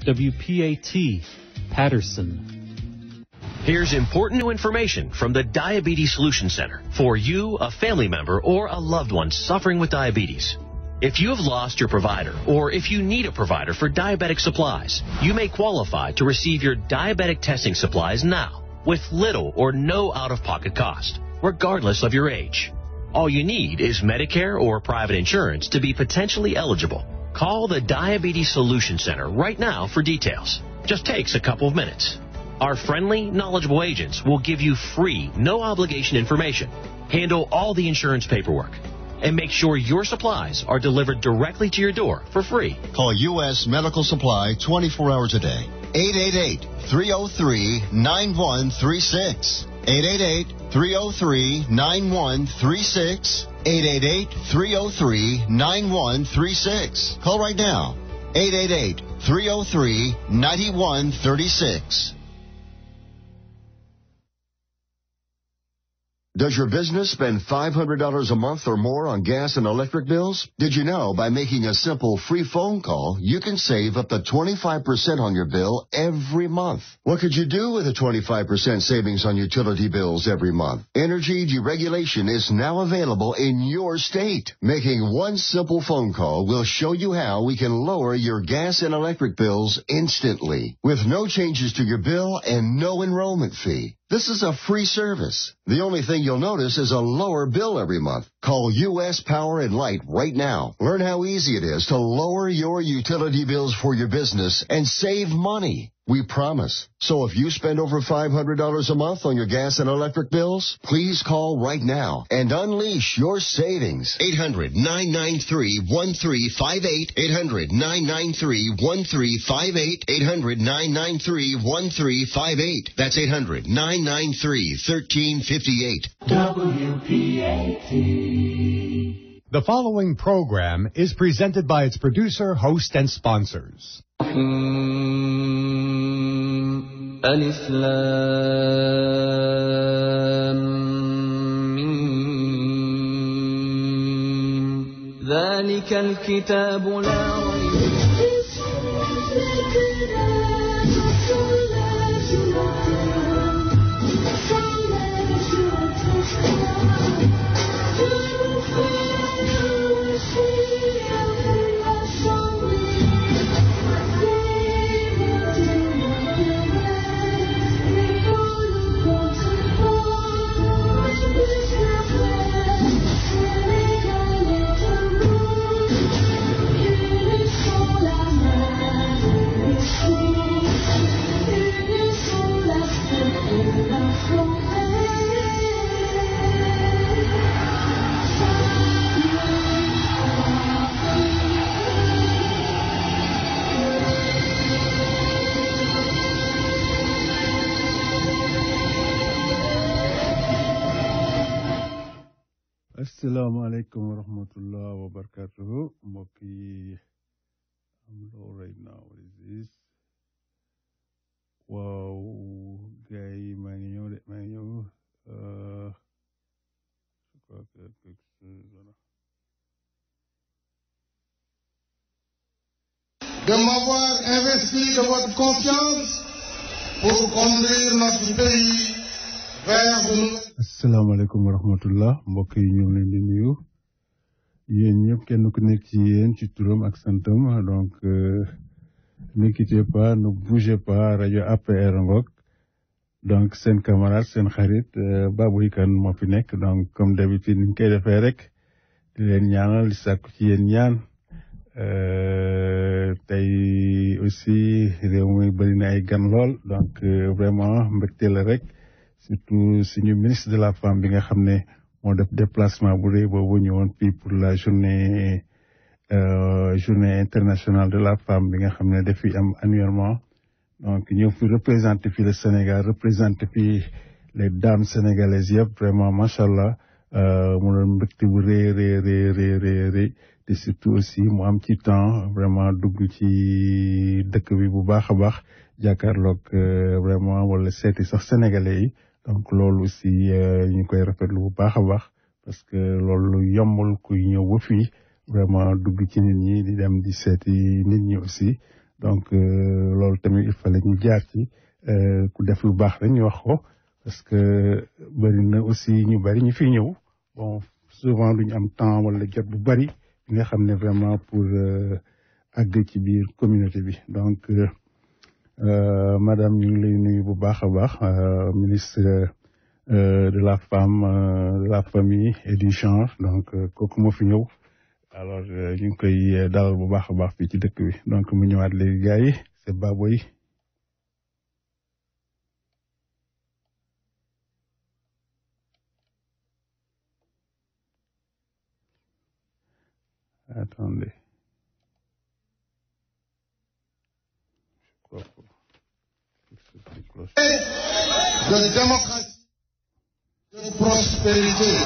WPAT, Patterson. Here's important new information from the Diabetes Solution Center for you, a family member, or a loved one suffering with diabetes. If you have lost your provider, or if you need a provider for diabetic supplies, you may qualify to receive your diabetic testing supplies now with little or no out-of-pocket cost, regardless of your age. All you need is Medicare or private insurance to be potentially eligible. Call the Diabetes Solution Center right now for details. Just takes a couple of minutes. Our friendly, knowledgeable agents will give you free, no-obligation information, handle all the insurance paperwork, and make sure your supplies are delivered directly to your door for free. Call U.S. Medical Supply 24 hours a day. 888-303-9136. 888-303-9136. 888-303-9136. Call right now. 888-303-9136. Does your business spend $500 a month or more on gas and electric bills? Did you know by making a simple free phone call, you can save up to 25% on your bill every month? What could you do with a 25% savings on utility bills every month? Energy deregulation is now available in your state. Making one simple phone call will show you how we can lower your gas and electric bills instantly with no changes to your bill and no enrollment fee. This is a free service. The only thing you'll notice is a lower bill every month. Call U.S. Power and Light right now. Learn how easy it is to lower your utility bills for your business and save money. We promise. So if you spend over $500 a month on your gas and electric bills, please call right now and unleash your savings. 800-993-1358. 800-993-1358. 800-993-1358. That's 800-993-1358. WPAT. The following program is presented by its producer, host, and sponsors. ألف لام ميم ذلك الكتاب لا ريب Assalamu alaikum wa rahmatullahi wa barakatuhu. Moki, I'm low right now. What is this? Wow, guy, manyo. De m'avoir investi de votre confiance pour conduire notre pays vers de nouvelles. Assalamu alaikum wa rahmatullah. Mbokk yi ñu ngi leen di nuyu. Yéen ñëpp kenn ku nekk ci yéen ci turam ak santam. Donc, ne quittez pas, ne bougez pas, rajo APR ngok. Donc, seen camarade, seen xarit, Babou Kane moo fi nekk. Donc, comme d'habitude, ni ñu koy defee rek, di leen ñaanal, di sàkku ci yéen ñaan. Tey aussi, réew mi bari na ay gan lool. Donc, vraiment, mbégte la rek. Surtout suñu ministre de la femme bi nga xam ne moo def déplacement bu rëy boobu ñëwoon fii pour la journée internationale de la femme bi nga xam ne daf fi am annuellement. Donc ñëw fi représenté fi le Sénégal, représenté fi les dames sénégalaises yëpp vraiment macha allah mu doon mbégte bu rëy te surtout aussi mu am ci temps vraiment dugg ci dëkk bi bu baax a baax jàkkaarloog vraiment wala seeti sax sénégalais yi. Donc loolu aussi ñu koy rafetlu bu baax a baax parce que loolu yombul kuy ñëw ba fii vraiment dugg ci nit ñi di dem di seeti nit ñi aussi donc loolu tamit il fallait ñu jaar ci ku def lu baax rek ñu wax ko parce que bëri na aussi ñu bëri ñu fi ñëw bon souvent duñu am temps wala jot bu bëri bi nga xam ne vraiment pour àgg ci biir communauté bi donc madame ñu ngi lay nuyu bu baax a baax ministre de la femme de la famille et du genre donc kooku moo fi ñëw alors ñu ngi koy dalal bu baax a baax fii ci dëkk bi donc mu ñëwaat léegi gars yi c'est Baboy. Attendez. De démocratie, de prospérité.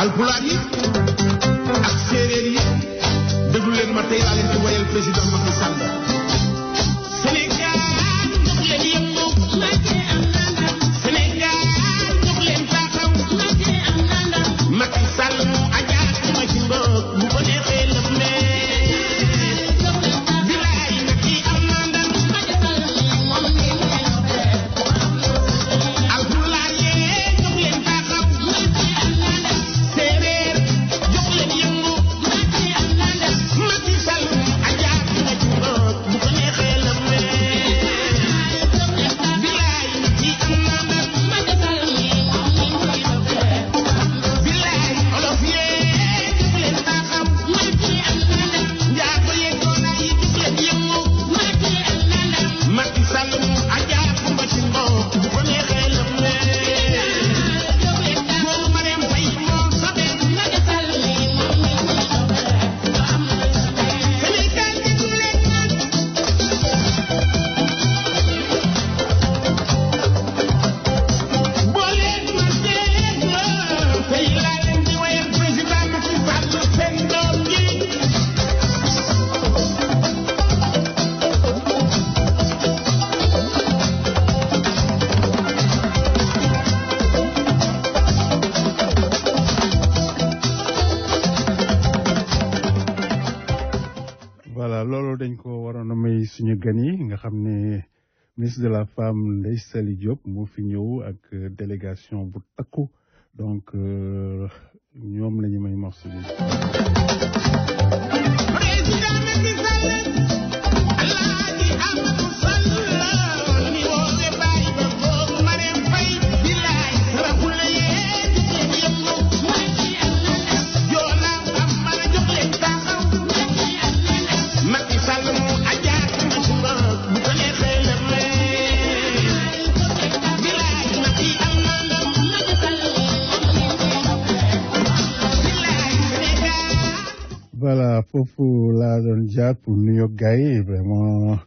Alpulaar yi ak séeréer yi déglu leen ma tey laa leen di woyal président Macky Sall. Sénégal jox leen yëngu Sénégal jox leen taxaw Macky Sall mu ajaat ma ci mbokk bu ko neexee lëf bilaay Macky am na ndam Alpulaar yee jox leen taxaw séeréer jox leen yëngu Macky Sall ajaat ma ci mbokk bu ko neexee lëf bilaay Macky am na ndam bilaay olof yee jox leen taxaw njaago yee doona yi jox leen yëngu Macky Sall mu ajaat ma ci mbokk bu ko neexee lëf góoru Marème Faye moo sobe Sénégal déglu leen boo leen ma dégloo tey laa leen di woyal président Macky Sall seen doom ji voilà loolu dañ ko waroon a may suñu gan yi nga xam ne ministre de la femme Ndeye Saly Diop moo fi ñëw ak délégation bu takku donc ñoom la ñu may morceau bi. président Macky Sall Alaaji Amadou Sall ni woowe baay ba góoru Marème Faye bilaay raxule yee jox leen yëngu joolaa am mara jox leen taxaw Macky Sall mu ajaat ma ci mbokk bu ko neexee lëf bilaay Macky am na ndam bilaay Sénégal voilà foofu laa doon jaar pour nuyu gars yi vraiment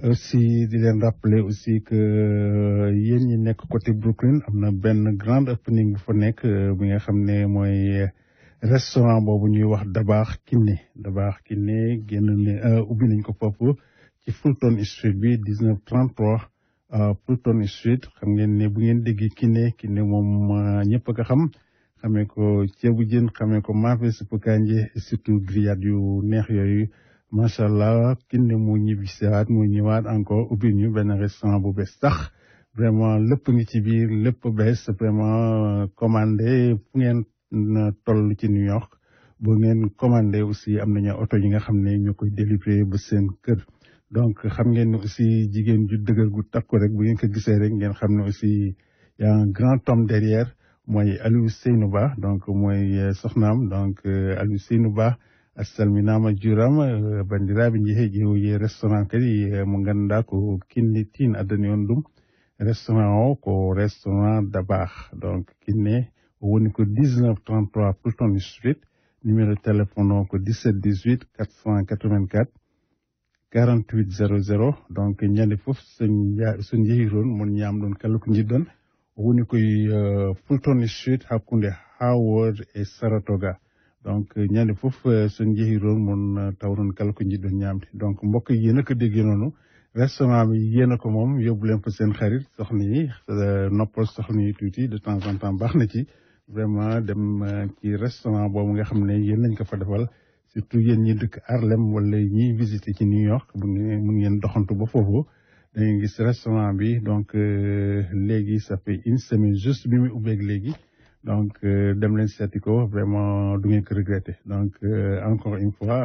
aussi di leen rappeler aussi que yéen ñi nekk côté Brooklyn am na benn grand opening bu fa nekk bi nga xam ne mooy restaurant boobu ñuy wax Dabaax Kiné génn ne ubbi nañ ko foofu ci Fulton Street bi 1933 Fulton Street xam ngeen ne bu ngeen déggee Kiné moom ñëpp a ko xamee ko ceebu jën xamee ko maafe suppu kànja surtout grillade yu neex yooyu macha allah Kiné mu ñëwaat encore ubbi ñu benn restaurant bu bees sax vraiment lépp ngi ci biir lépp bees vraiment commandé fu ngeen toll ci New York bu ngeen commandé aussi am nañu oto yi nga xam ne ñoo koy délivrer ba seen kër donc xam ngeen ne aussi jigéen ju dëgër gu takku rek bu ngeen ko gisee rek ngeen xam ne aussi y a un grand homme derrière mooy Aliou Seynou Ba donc mooy soxnaam donc Aliou Seynou Ba salminama juurama bandiraɓe jeehe ƴeewoye restaurant kadi mo ganduɗa ko Kiné Tine addani on ɗum restaurant o ko restaurant Dabakh donc Kiné o woni ko 1933 Fulton Street numéro téléphone o ko 17 18 484 48 00 donc ñande fof so jeehi toon mon ñamɗon kala ko jiɗɗon o woni koye Fulton Street hakkude Howard e Saratoga donc ñande fof so jeehi toon mon tawron kala ko jiɗɗon ñamde donc mbokk yi yéen a ko déggee noonu restaurant bi yéen a ko moom yóbbu leen fa seen xarit soxna yi noppal soxna yi tuuti de temps en temps baax na ci vraiment dem ci restaurant boobu nga xam ne yéen lañ ko fa defal surtout yéen ñi dëkk Harlem wala ñiy visiter ci New York mun ngeen doxantu ba foofu da ngeen gis restaurant bi donc léegi ça fait une semaine juste bi muy ubbeeg léegi donc dem leen seeti ko vraiment du ngeen ko regretter donc encore une fois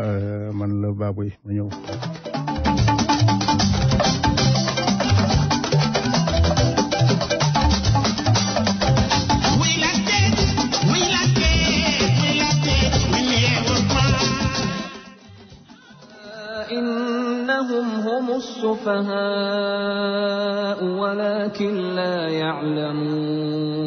man la Baboy ma ñëw. هم السفهاء ولكن لا يعلمون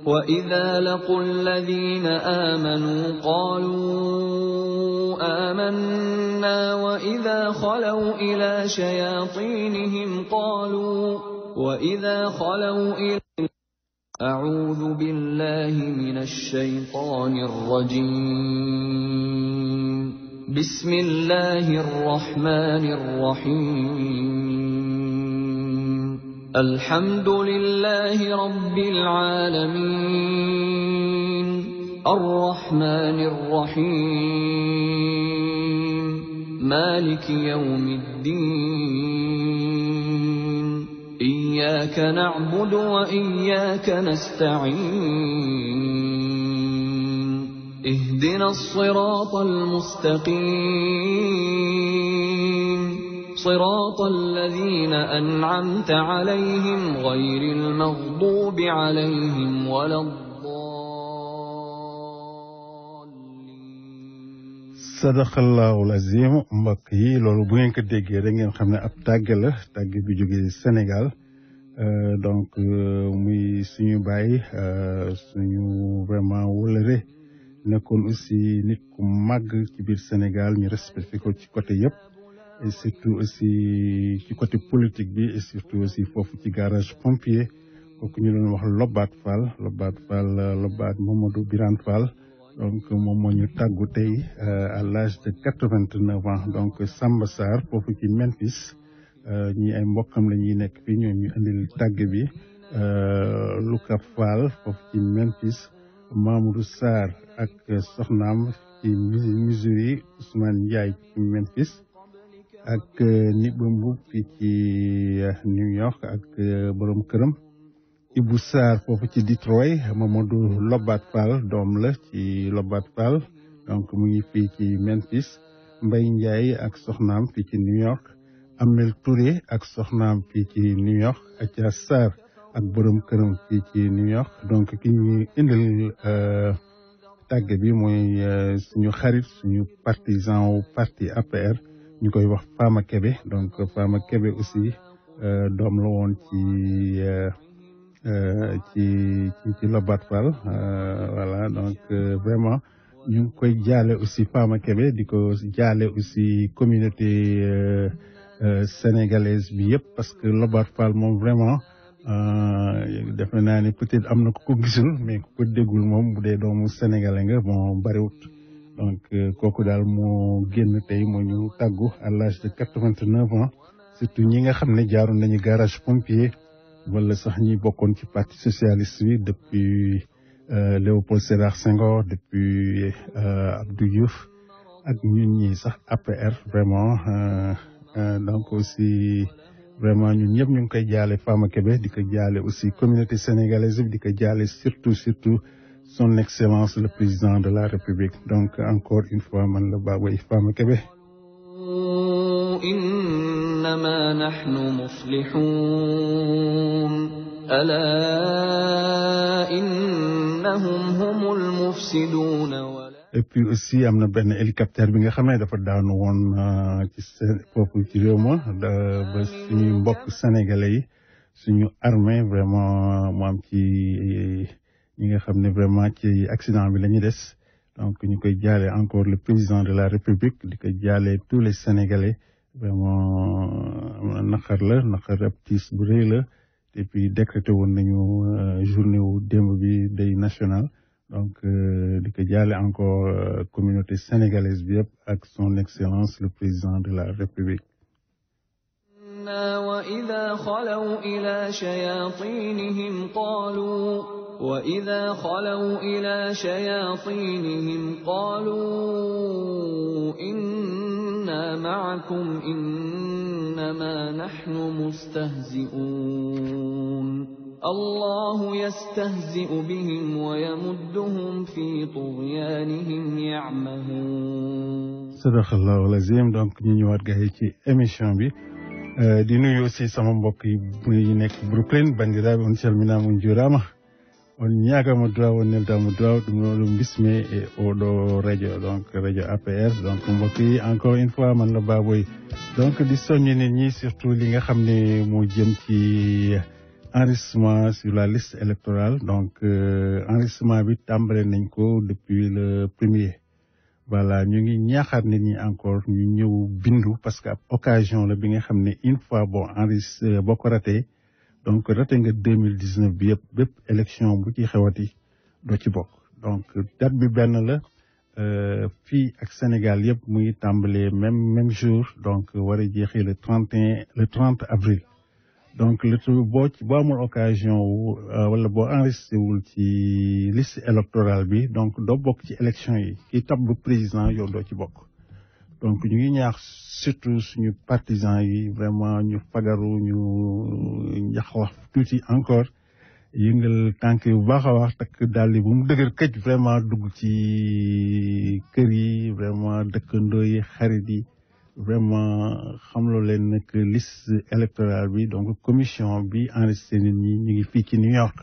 وإذا لقوا الذين آمنوا قالوا آمنا وإذا خلوا إلى شياطينهم قالوا أعوذ بالله من الشيطان الرجيم بسم الله الرحمن الرحيم الحمد لله رب العالمين الرحمن الرحيم مالك يوم الدين إياك نعبد وإياك نستعين اهدنا الصراط المستقيم صراط الذين أنعمت عليهم غير المغضوب عليهم ولا الضالين صدق الله العظيم mbokk yi loolu bu ngeen ko déggee da ngeen xam ne ab tàgg la tàgg bi jógee Sénégal donc muy suñu baay suñu vraiment wóllëre nekkoon aussi nit ku màgg ci biir Sénégal ñu respecté ko ci côté yëpp et surtout aussi ci côté politique bi et surtout aussi foofu ci garage pompier kooku ñu doon wax Lobaat Fall Lobaat Mamadou Birane Fall donc moom moo ñu tàggu tey à l'âge de 89 ans donc Samba Sarr foofu ci Memphis ñi ay mbokkam la ñuy nekk fii ñoo ñu indil tàgg bi Luka Fall foofu ci Memphis Mamadou Sarr ak soxnaam ci Missouri Ousmane Ndiaye ci Memphis ak Niba Mboup fii ci New York ak borom këram Ibou Sarr foofu ci Detroit Mamadou Lobaat Fall doom la ci Lobaat Fall donc mu ngi fii ci Memphis Mbaye Ndiaye ak soxnaam fii ci New York Amel Touré ak soxnaam fii ci New York Atia Sarr ak borom këram fii ci New York donc ki ñu indil tàgg bi mooy suñu xarit suñu partisan wu parti APR ñu koy wax Fama Kébé donc Fama Kébé aussi doom la woon ci Lobaat Fall voilà donc vraiment ñu ngi koy jaale aussi Fama Kébé di ko jaale aussi communauté sénégalaise bi yëpp parce que Lobaat Fall moom vraiment defe naa ne peut-être am na ku ko gisul mais ku ko déggul moom bu dee doomu sénégalais nga bon bariwut donc kooku daal moo génn tey moo ñu tàggu à l'âge de 89 ans surtout ñi nga xam ne jaaroon nañu garage pompier wala sax ñi bokkoon ci parti socialiste bi depuis Léopold Sédar Senghor depuis Abdou Diouf ak ñun ñi sax APR vraiment donc aussi vraiment ñun ñëpp ñu ngi koy jaale Fama Kébé di ko jaale aussi communauté sénégalaise bi di ko jaale surtout son excellence le président de la République donc encore une fois man la Baboy Fama Kébé إنما نحن مصلحون ألا إنهم هم المفسدون et puis aussi am na benn hélicoptère bi nga xam ne dafa daanu woon ci foofu ci réew ma ba suñu mbokk sénégalais yi suñu armée vraiment mu am ci ñi nga xam ne vraiment ci accident bi la ñu des donc ñu koy jaale encore le président de la République di ko jaale tous les sénégalais vraiment naqar ab tiis bu rëy la et puis décrété woon nañu journée wu démb bi day national donc di ko jaale encore communauté sénégalaise bi yëpp ak son excellence le président de la République وإذا خلوا إلى شياطينهم قالوا إنا معكم إنما نحن مستهزئون الله يستهزئ بهم ويمدهم في طغيانهم يعمهون. Sadaqallahu al-azim. Donc ñu ñëwaat gars yi ci émission bi di nuyu aussi sama mbokk yi nekk Brooklyn bandiraɓe on calminama on juurama on ñaagama duwaw on neldama duwaw ɗum ɗo ɗum bisme e oɗo radio donc radio APR donc mbokk yi encore une fois man la Baboy donc di soññi nit ñi surtout li nga xam ne moo jëm ci enregistrement sur la liste électorale donc enregistrement bi tàmbale nañ ko depuis le 1er. Voilà ñu ngi ñaaxaat nit ñi encore ñu ñëw bindu parce que occasion la bi nga xam ne une fois boo enregistré boo ko raté donc raté nga 2019 bi yëpp bépp élection bu ci xewati doo ci bokk donc date bi benn la fii ak Sénégal yëpp mu ngi tàmbalee même jour donc war a jeexee le 30 avril. donc boo amul occasion wu wala boo enregistré wul ci liste électorale bi donc doo bokk ci élection yi ki tabb président yow doo ci bokk donc ñu ngi ñaax surtout suñu partisans yi vraiment ñu fagaru ñu wax tuuti encore yëngal tànk yu baax a wax takk daal di bu mu dëgër këj vraiment dugg ci kër yi vraiment dëkkandoo yi xarit yi vraiment xamloo leen nag liste électorale bi donc commission bi enregistré nit ñi ñu ngi fii ci New York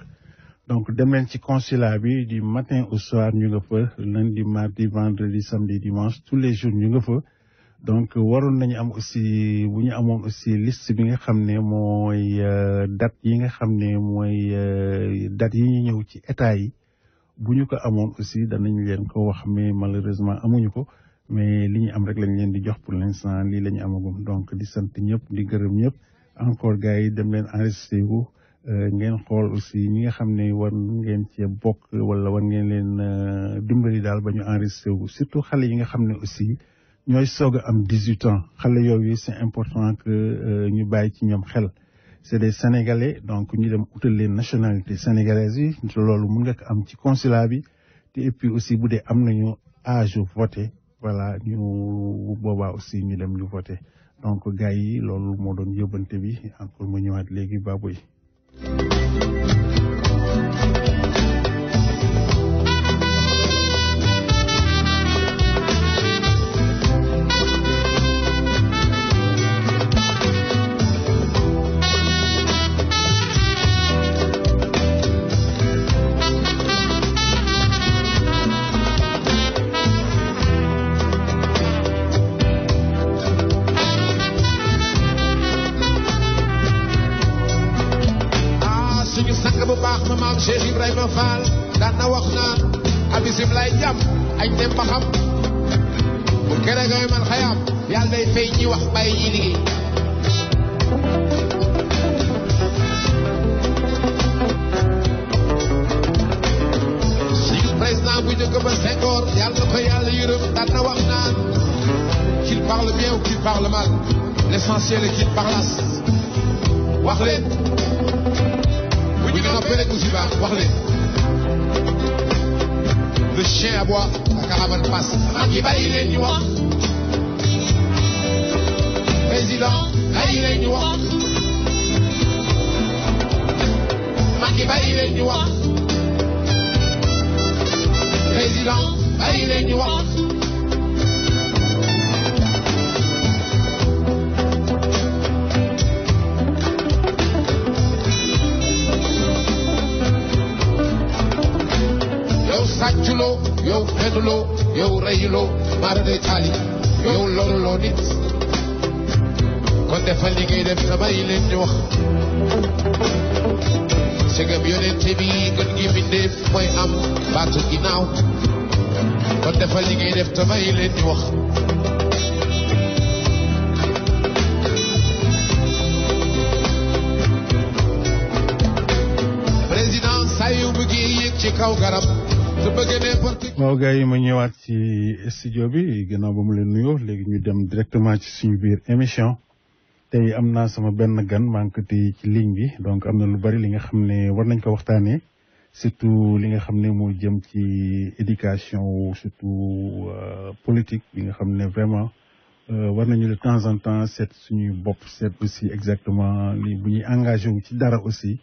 donc dem leen ci consulat bi du matin au soir ñu nga fa lundi mardi vendredi samedi dimanche tous les jours ñu nga fa donc waroon nañu am aussi bu ñu amoon aussi liste bi nga xam ne mooy date yi nga xam ne mooy date yi ñu ñëw ci état yi bu ñu ko amoon aussi danañ leen ko wax mais malheureusement amuñu ko mais li ñu am rek lañ leen di jox pour l'instant lii la ñu amagum donc di sant ñëpp di gërëm ñëpp encore gars yi dem leen enregistré wu ngeen xool aussi ñi nga xam ne war ngeen cee bokk wala war ngeen leen dimbali daal ba ñu enregistré wu surtout xale yi nga xam ne aussi ñooy soog a am 18 ans xale yooyu c'est important que ñu bàyyi ci ñoom xel c'est des Sénégalais donc ñu dem utal leen nationalité sénégalaise yi loolu mun nga ko am ci consulat bi te et puis aussi bu dee am nañu âge voté voilà ñu boobaa aussi ñu dem ñu voté donc gars yi loolu moo doon yóbbante bi encore mu ñëwaat léegi Baboy. Cheikh Ibrahima Fall daan na wax naan abisim lay jàmm añ dem ba xam bu kere ngay man xayam yàlla day fay ñi wax bàyyi ñi liggéey suñu président bu njëkk ba Senghor yàlla na ko yàlla yërëm daan na wax naan qu'il parle bien ou qu'il parle mal l'essentiel est qu'il parlasse wax leen le chien aboie, la caravane passe. Qui va y aller, New Président, va y aller, New Qui va y aller, New Président, va y aller, New sàcculoo yow fenuloo yow reyuloo mara day taali yow loruloo nit kon defal li ngay def te bàyyi leen ñu wax segam yonente bi gën gi mbindeef mooy am baatu ginnaaw kon defal li ngay def te bàyyi leen ñu wax président saa yu bëggee yéeg ci kaw garab waaw gars yi ma ñëwaat ci studio bi gannaaw ba mu leen nuyoo léegi ñu dem directement ci suñu biir émission tey am naa sama benn gan maa ngi ko téye ci ligne bi donc am na lu bari li nga xam ne war nañ ko waxtaanee surtout li nga xam ne moo jëm ci éducation surtout politique bi nga xam ne vraiment war nañu de temps en temps seet suñuy bopp seet aussi exactement li bu ñuy engagé wu ci dara aussi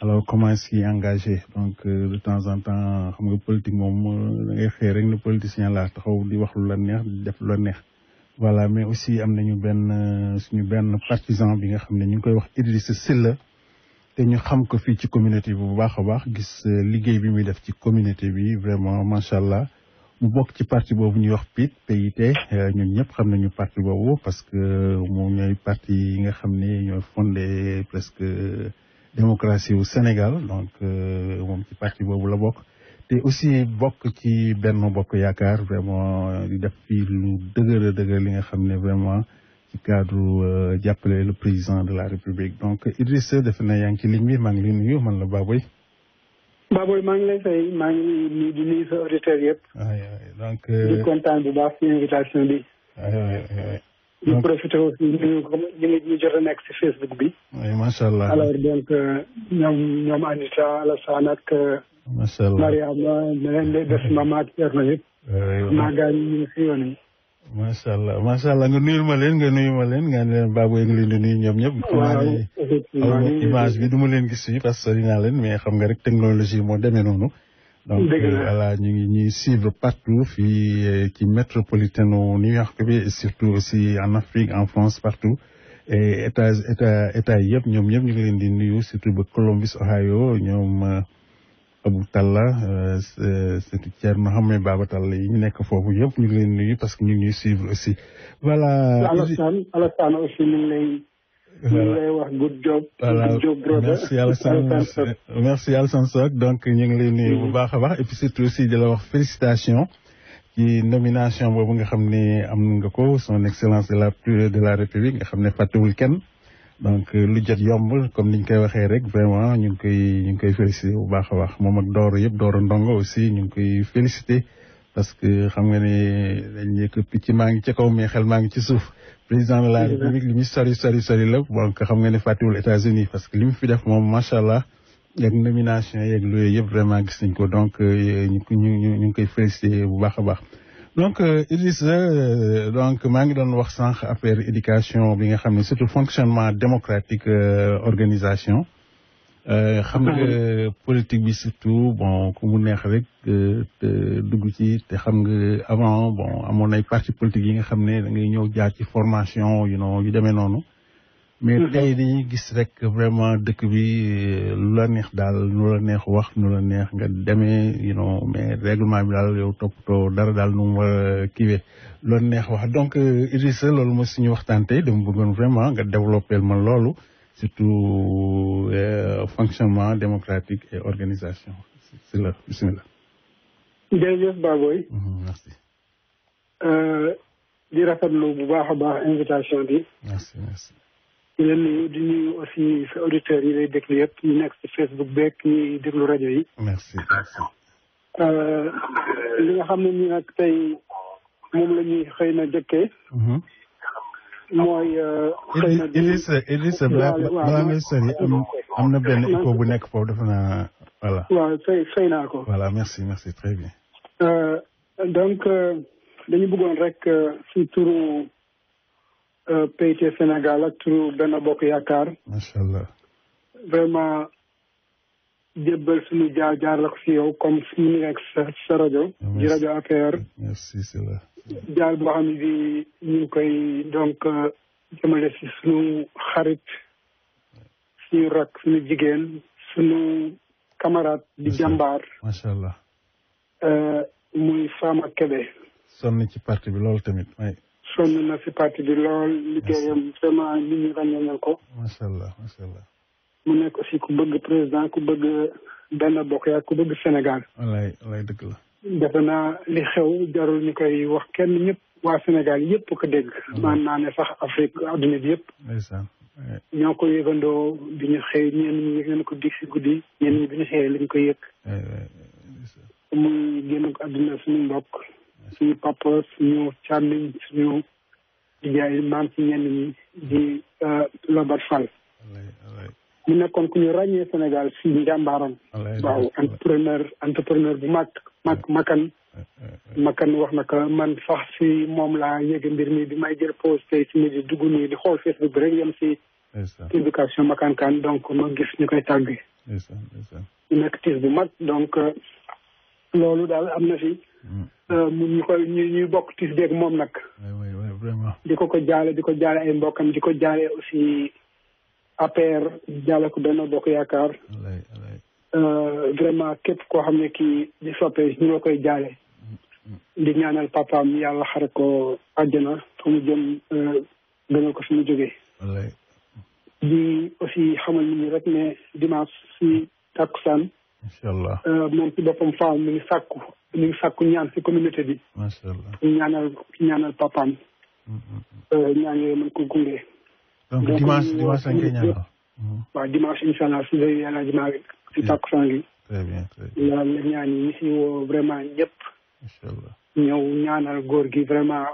alors comment est-ce qu'il est engagé donc de temps en temps xam nga politique moom da ngay xëy rek ne politicien laa taxaw di wax lu la neex di def lu la neex voilà mais aussi am nañu suñu benn partisan bi nga xam ne ñu ngi koy wax Idrissa Sylla te ñu xam ko fii ci communauté bi bu baax a baax gis liggéey bi muy def ci communauté bi vraiment macha allah mu bokk ci parti boobu ñuy wax PIT ñun ñëpp xam nañu parti boobu parce que moom ñooy parti yi nga xam ne ñooy fondé presque démocratie au Sénégal donc moom ci parti boobu la bokk te aussi bokk ci Benno Bokk Yaakaar vraiment di def fii lu dëgër li nga xam ne vraiment ci cadre jàppale le président de la République donc Idrissa defe na yaa ngi ci ligne bi maa ngi lay nuyu man la Baboy. Baboy maa ngi lay fay maa ngi nuyu di nuyu sa auditeurs yëpp. donc di kontaan bu baax ci invitation bi. di profité aussi nuyu ko ñu jot a nekk ci Facebook bi. macha allah alors donc ñoom Anita Alassane ak. macha allah Mariama meneen lay des mama ak Thierno yëpp. maa gaañ ñu ngi si yoon yi. macha allah nga nuyu ma leen nga ne leen Baboy nga leen di nuyu ñoom ñëpp. waaw image bi du ma leen gis fii parce que sori naa leen mais xam nga rek technologie moo demee noonu. donc voilà ñu ngi ñuy suivre partout fii ci métropolitaine New York bi et surtout aussi en Afrique en France partout et état yëpp ñoom ñëpp ñu ngi leen di nuyu surtout ba Columbus Ohio ñoom Abou Talla surtout Thierno Hamé Baba Talla yi ñu nekk foofu yëpp ñu ngi leen nuyu parce que ñu ngi ñuy suivre aussi voilà. Alassane aussi ñu ngi lay wax good job. voilà good job brother. merci Alassane Sock donc ñu ngi lay nuyu bu baax a baax et puis surtout aussi di la wax félicitations ci nomination boobu nga xam ne am nga ko son excellence de la République nga xam ne fàttewul kenn donc lu jot yomb comme niñ koy waxee rek vraiment ñu ngi koy félicité bu baax a baax moom ak Doro yëpp Doro Ndongo aussi ñu ngi koy félicité parce que xam nga ne dañ nekk picc maa ngi ca kaw mais xel maa ngi ci suuf. président de la République li muy sori la donc xam nga ne fàttewul États-Unis parce que li mu fi def moom macha allah yeeg nomination yeeg loolu yëpp vraiment gis nañ ko donc ñu ngi koy félicité bu baax a baax. donc Idrissa donc maa ngi doon wax sànq affaire éducation bi nga xam ne surtout fonctionnement démocratique organisation. xam nga politique bi surtout bon ku mu neex rek dugg ci te xam nga avant bon amoon ay parti politique yi nga xam ne da ngay ñëw jaar ci formation yu demee noonu. mais tey dañuy gis rek vraiment dëkk bi lu la neex daal nu la neex wax nu la neex nga demee mais règlement bi daal yow toppatoo dara daal nu mu war a kiiwee lu la neex wax donc Idrissa loolu mooy suñu waxtaan tey dama bëggoon vraiment nga développé ma loolu. surtout fonctionnement démocratique et organisation c'est là bismillah. jërëjëf Baboy. merci. di rafetlu bu baax a baax invitation bi. merci. di leen nuyu di nuyu aussi sa auditeurs yi lay déglu yëpp ñu nekk ci Facebook beeg ñuy déglu rajo yi. merci. li nga xam ne nii nag tey moom la ñuy xëy na jëkkee. mooy xëy na Idrissa balaa ngay sori am na benn écho bu nekk foofu dafa naa voilà. waaw fay naa ko. voilà merci très bien. donc dañu bëggoon rek ci turu PIT Sénégal ak turu Benno Bokk Yaakaar. macha allah. vraiment jébbal suñu jaar la ko ci yow comme suñu nekk sa rajo. di rajo APR. merci c'est vrai. jaar boo xam ne bi ñu ngi koy donc jëmale ci suñu xarit suñu rak suñu jigéen suñu camarade di jàmbaar. macha allah. muy Fama Kébé. sonn ci parti bi lool tamit may. sonn na ci parti bi lool liggéeyam vraiment nit ñi ràññee ko. macha allah. mu nekk aussi ku bëgg président ku bëgg Benno Bokk Yaakaar ku bëgg Sénégal. wallaay dëgg la. defe naa li xew jarul ñu koy wax kenn ñëpp waa Sénégal yëpp ko dégg. man naa ne sax Afrique adduna bi yëpp. ndeysaan. ñoo ko yëgandoo bi ñu xëy ñenn ñi yëg nañu ko dig si guddi ñenn ñi bi ñu xëyee lañ ko yëg. muy génn ko adduna suñu mbokk suñu papa suñu càmmiñ suñu di jaay maam ci ñenn ñi di Lobat Fall mu nekkoon ku ñu ràññee Sénégal si njàmbaaram waaw entrepreneur bu mag Makan wax na ko man sax si moom laa yëge mbir mi bi may jël pause tey si midi dugg nii di xool Facebook bi rek yem si publication Makan Kan donc ma gis ñu koy tàgge ñu nekk tiis bu mag donc loolu daal am na fi ñuy bokk tiis beeg moom nag di ko jaale ay mbokkam di ko jaale aussi APR jaale ko Benno Bokk Yaakaar vraiment képp koo xam ne kii di soppee ñu la koy jaale di ñaanal papaam yàlla xare ko àjjana fa mu jëm gënal ko fi mu jógee di aussi xamal nit ñi rek ne dimanche si takkusaan inshallah moom ci boppam faaw mi ngi sàkku ñaan si communauté bi ñaanal papaam ñaan yooyu mën ko gunge donc dimanche lañ koy ñaanal waaw dimanche inshallah si lay yàlla dimaa si takkusaan gi très bien yàlla ñaan yi ñi si woo vraiment ñëpp inshallah ñëw ñaanal góor gi vraiment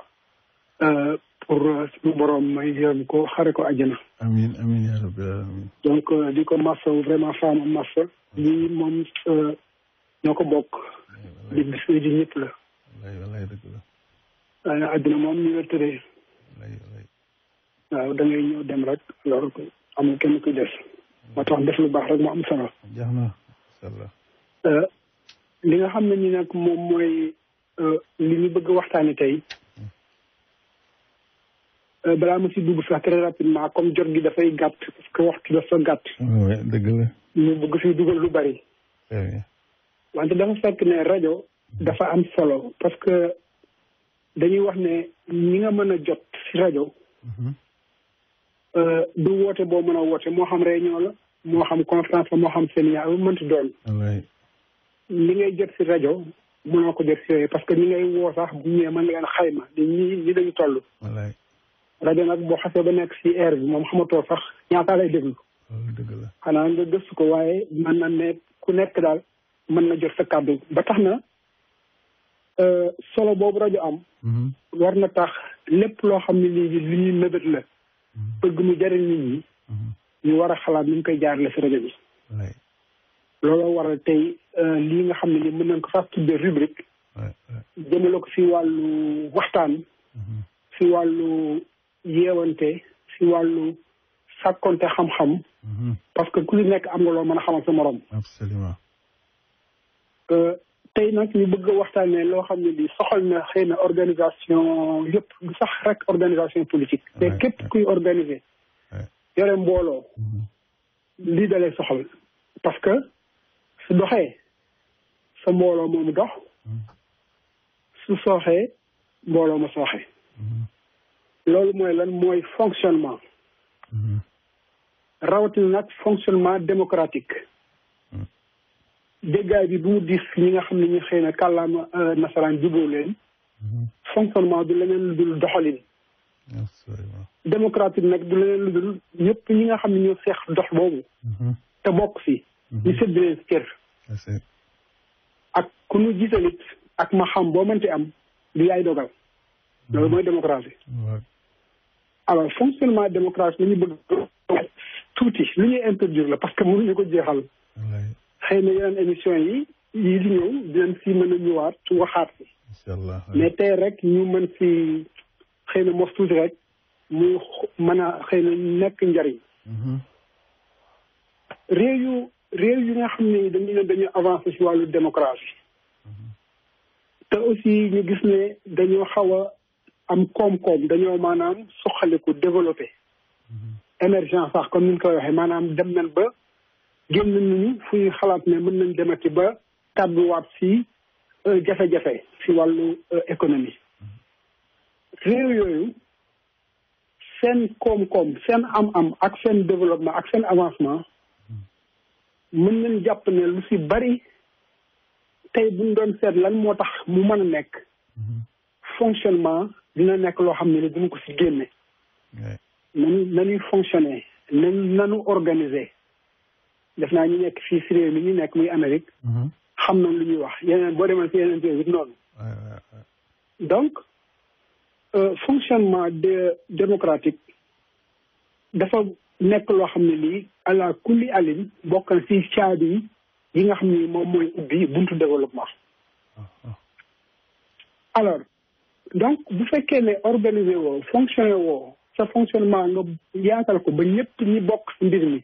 pour suñu borom may yërëm ko xare ko àjjana amiin yaa rabbi amiin donc di ko massa vraiment faama massa lii moom ñoo ko bokk di bis di ñëpp la wallaay dëgg la waaye àddina moom ñu la tëree waaw da ngay ñëw dem rek loolu amul kenn kuy des moo tax def lu baax rek moo am solo jeex na inshallah li nga xam ne ni nag moom mooy li ñu bëgg waxtaani tey balaa ma si dugg sax très rapidement comme jot gi dafay gàtt parce que waxtu dafa gàtt dëgg la ñu bëgg fi dugal lu bari wante dafa fekk ne rajo dafa am solo parce que dañuy wax ne ñi nga mën a jot si rajo du woote boo mën a woote moo xam réunion la moo xam conférence la moo xam séminaire bu mënti doon li ngay jot si rajo mënoo ko jot si yooyu parce que ñi ngay woo sax bu ñëwee mën nga leen xayma ñi dañu toll rajo nag boo xasee ba nekk si air bi moom xamatoo sax ñaata lay déglu xanaa nga gëstu ko waaye mën na ne ku nekk daal mën na jot sa kàddu ba tax na solo boobu rajo am war na tax lépp loo xam ne lii li ñuy mébét la bëgg mu jariñ nit ñi ñu war a xalaat ni ñu koy jaarale si rajo bi looloo waral tey lii nga xam ne ni mën nañ ko sax tuddee rubrique jëmale ko si wàllu waxtaan si wàllu yeewante si wàllu sàkkonte xam-xam parce que ku li nekk am nga loo mën a xamal sa morom absolument tey nag ñu bëgg a waxtaanee loo xam ne li soxal na xëy na organisation yëpp du sax rek organisation politique mais képp kuy organiser yore mbooloo lii dalee soxal parce que su doxee sa mbooloo moomu dox su sooxee mbooloo ma sooxee loolu mooy lan mooy fonctionnement rawatina nag fonctionnement démocratique déggaay bi bu mu diis ñi nga xam ne ñu xëy na kàllaama nasaraan jubóo leen fonctionnement du leneen lu dul doxalin démocratique nag du leneen lu dul ñëpp ñi nga xam ne ñoo seex dox boobu te bokk si ñu sédd leen cër ak ku ñu gisalit ak ma xam boo mënti am du yaay dogal loolu mooy démocratie alors fonctionnement démocratie lu ñu bëgg tuuti lu ñuy introduire la parce que mënuñu ko jeexal xëy na yeneen émission yi di ñëw dinañ si mën a ñëwaat waxaat si mais tey rek ñu mën si xëy na mos tuuti rek mu mën a xëy na nekk njariñ réew yu nga xam ne dañu avancé si wàllu démocratie te aussi ñu gis ne dañoo xaw a am koom-koom dañoo maanaam soxaliku développé émergence sax comme ni ñu koy waxee maanaam dem nañ ba génn nañu fu ñu xalaat ne mën nañ demati ba tàbbiwaat si jafe-jafe si wàllu économie réew yooyu seen koom-koom seen am-am ak seen développement ak seen avancement mën nañ jàpp ne lu si bari tey buñ doon seet lan moo tax mu mën a nekk fonctionnement dina nekk loo xam ne ni duñ ko si génne nañuy fonctionner nanu organiser def naa ñu nekk fii si réew mi ñu nekk muy Amérique xam nañ lu ñuy wax yeneen boo demal si yeneen réew it noonu donc fonctionnement démocratique dafa nekk loo xam ne lii ala kulli alin bokk na ci caabi yi nga xam ni moom mooy ubbi buntu développement. alors donc bu fekkee ne organiser woo fonctionner woo sa fonctionnement nga yaatal ko ba ñëpp ñi bokk ci mbir mi.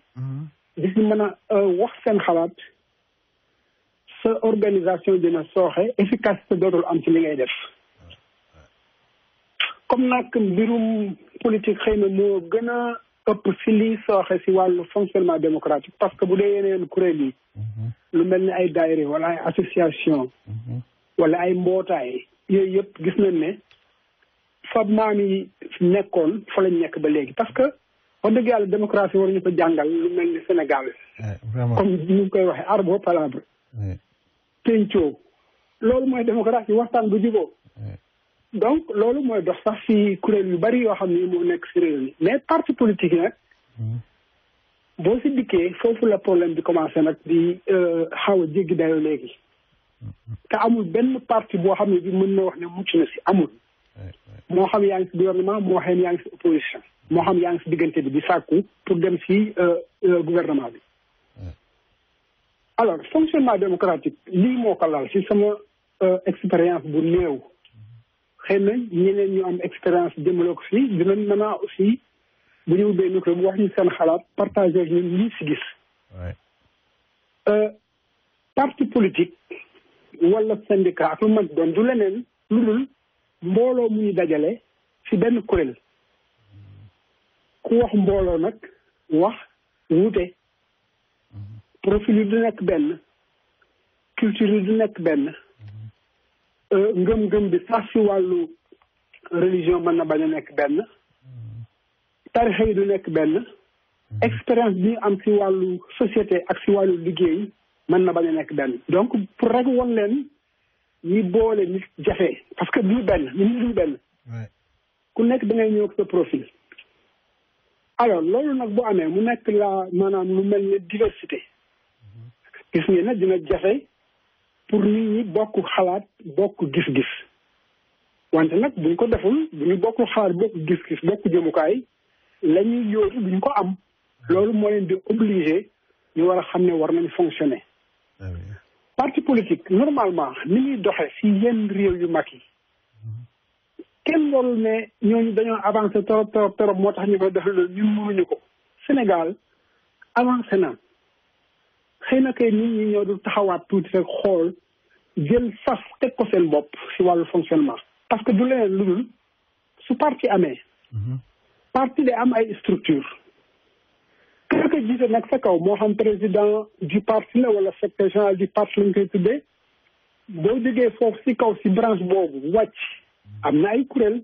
di si mën a wax seen xalaat sa organisation dina sooxe efficacité dootul am ci li ngay def. comme nag mbirum politique xëy na moo gën a ëpp si lii sooxe si wàllu fonctionnement démocratique parce que bu dee yeneen kuréel yi lu mel ni ay daayira wala ay association wala ay mbootaay yooyu yëpp gis nañ ne fa maam yi nekkoon fa lañ nekk ba léegi parce que wax dëgg yàlla démocratie war ñu ko jàngal lu mel ni Sénégal comme ñu ngi koy waxee arbre palabre pencoo loolu mooy démocratie waxtaan bu juboo donc loolu mooy dox sax ci kuréel yu bari yoo xam ne moo nekk ci réew mi mais parti politique yi nag boo ci dikkee foofu la problème bi commencé nag di xaw a jéggi dayoo léegi te amul benn parti boo xam ne bi mën na wax ne mucc na ci amul moo xam yaa ngi ci gouvernement moo xam yaa ngi ci opposition moo xam yaa ngi ci diggante bi di sàkku pour dem ci gouvernement bi alors fonctionnement démocratique lii moo ko lal ci sama expérience bu néew xëy na ñeneen ñu am expérience jëmale ko fii dinañ mën a aussi bu ñu ubbee micro bu wax ñu seen xalaat partagé ak ñun ñii si gis. parti politique wala syndicat ak lu mag doon du leneen lu dul mbooloo mu ñu dajale si benn kuréel ku wax mbooloo nag wax wuute profil yi du nekk benn culture yi du nekk benn. ngëm-ngëm bi sax si wàllu religion mën na bañ a nekk benn tarixa yi du nekk benn expérience bi ñu am si wàllu société ak si wàllu liggéey mën na bañ a nekk benn donc pour rek won leen ñi boole nit jafe parce que du benn nit du benn ku nekk da ngay ñëw ak sa profil alors loolu nag bu amee mu nekk la maanaam lu mel ne diversité gis ngeen ne dina jafe pour nit ñi bokk xalaat bokk gis-gis wante nag buñ ko deful bu ñu bokk xalaat bokk gis-gis bokk jëmukaay la ñuy yóotu duñ ko am loolu moo leen di obligé ñu war a xam ne war nañ fonctionner parti politique normalement ni ñuy doxee si yenn réew yu mag yi kenn warul ne ñooñu dañoo avancé trop moo tax ñu koy def loolu ñun mënuñu ko Sénégal avancé na xëy na kay nit ñi ñoo du taxawaat tuuti rek xool jël sas teg ko seen bopp si wàllu fonctionnement parce que du leneen lu dul su parti amee parti day am ay structure kër ko jiite nag sa kaw moo xam président du parti la wala secrétaire général du parti lañ koy tuddee boo jógee foofu si kaw si branche boobu wàcc am na ay kuréel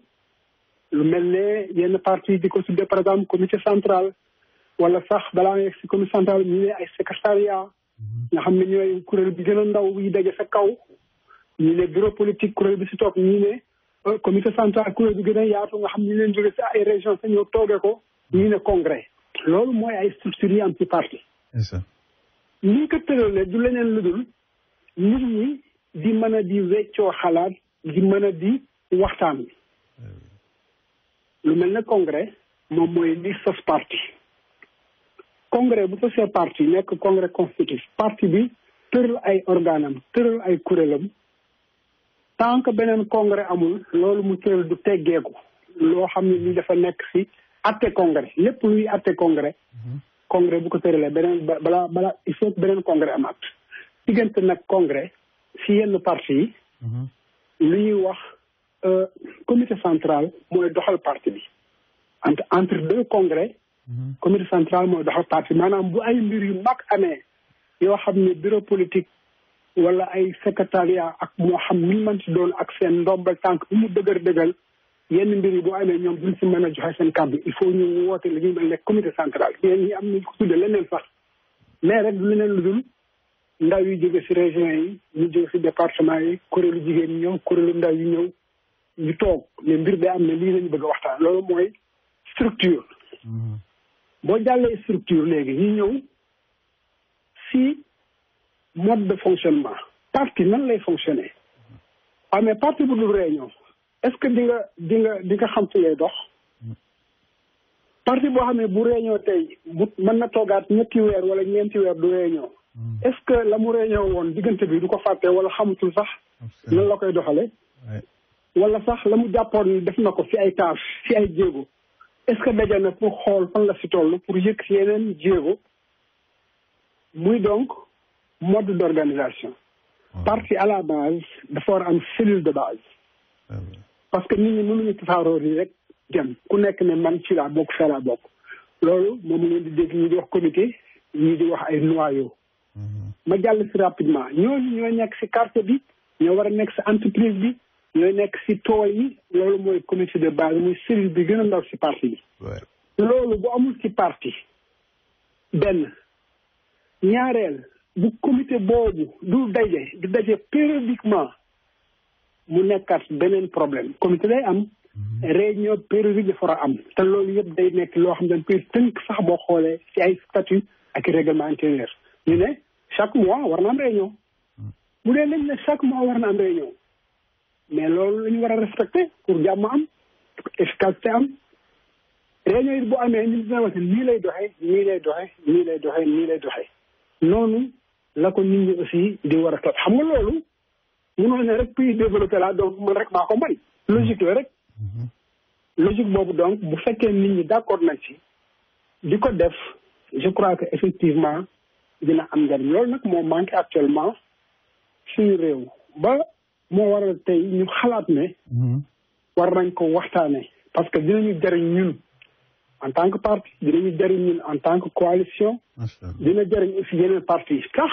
lu mel ne yenn parti di ko tuddee par exemple comité central wala sax balaa nga yegg si comité central ñu ne ay secrétariat nga xam ne ñooy kuréel bi gën a ndaw yi daje sa kaw ñu ne bureau politique kuréel bi si toog ñu ne comité central kuréel bi gën a yaatu nga xam ne ñu leen jóge si ay région sa ñëw toogee ko ñu ne congrès loolu mooy ay structures yi am ci parti ni ko tëralee du leneen lu dul nit ñi di mën a di weccoo xalaat di mën a di waxtaan lu mel ne congrès moom mooy li sos parti congrès bu sosee parti nekk congrès constitutif parti bi tëral ay organam tëral ay kuréelam tant que beneen congrès amul loolu mu tëral du teggeeku loo xam ne ni dafa nekk si atte congrès lépp luy atte congrès congrès bu ko tëralee beneen balaa il faut beneen congrès amaat diggante nag congrès si yenn parti yi lu ñuy wax comité central mooy doxal parti bi entre deux congrès comité central mooy doxal parti maanaam bu ay mbir yu mag amee yoo xam ne bureau politique wala ay secrétariat ak moo xam ni mën ci doon ak seen ndombal tànk bu mu dëggal yenn mbir yi boo amee ñoom duñ si mën a joxe seen kàddu il faut ñu woote li ñuy mel ne comité central yéen ñi am nañ ko tudde leneen sax mais rek du leneen lu dul ndaw yi jóge si région yi ñu jóge si département yi kuréelu jigéen ñi ñëw kuréelu ndaw yi ñëw ñu toog ne mbir day am ne lii lañu bëgg a waxtaan loolu mooy structure boo jàllee structure léegi ñu ñëw si mode de fonctionnement parti nan lay fonctionner waaw mais parti bu dul réunion est-ce que di nga xam fi lay dox parti boo xam ne bu réunion tey bu mën na toogaat ñetti weer wala ñeenti weer du réunion est-ce que la mu réunion woon diggante bi du ko fàtte wala xamatul sax nan la koy doxale wala sax la mu jàppoon ni def na ko ci ay tâche ci ay jéego est-ce que daje na pour xool fan la ci toll pour yëg ci yeneen jéego muy donc mode d'organisation parti à la base dafa war a am cellule de base parce que nit ñi mënuñu tasaaroo nii rek dem ku nekk ne man ci laa bokk fee laa bokk loolu moom ngeen di dégg ñi di wax comité ñi di wax ay noyau ma jàll ci rapidement ñooñu ñooy nekk ci quartier bi ñoo war a nekk ci entreprise bi ñooy nekk ci tool yi loolu mooy comité de base muy cellule bi gën a ndaw ci parti bi loolu bu amul ci parti benn ñaareel bu comité boobu du daje périodiquement mu nekkaat beneen problème comité day am réunion périodique dafa war a am te loolu yëpp day nekk loo xam ne dañ koy tënk sax boo xoolee ci ay statut ak règlement intérieur ñu ne chaque mois war na am réunion bu dee lañ ne chaque mois war na am réunion mais loolu la ñu war a respecté pour jàmm am efficacité am réunion yi bu amee ñu dina wax nii lay doxee nii lay doxee nii lay doxee nii lay doxee noonu la ko nit ñi aussi di war a topp xam nga loolu mënoo ne rek pays développé la donc man rek maa ko mën logique la rek logique boobu donc bu fekkee nit ñi d'accord nañ ci di ko def je crois que effectivement dina am njariñ loolu nag moo manqué actuellement suñu réew ba moo waral tey ñu xalaat ne war nañ ko waxtaane parce que dinañu jariñ ñun en tant que parti dinañu jariñ ñun en tant que coalition dina jariñ aussi yeneen parti yi tax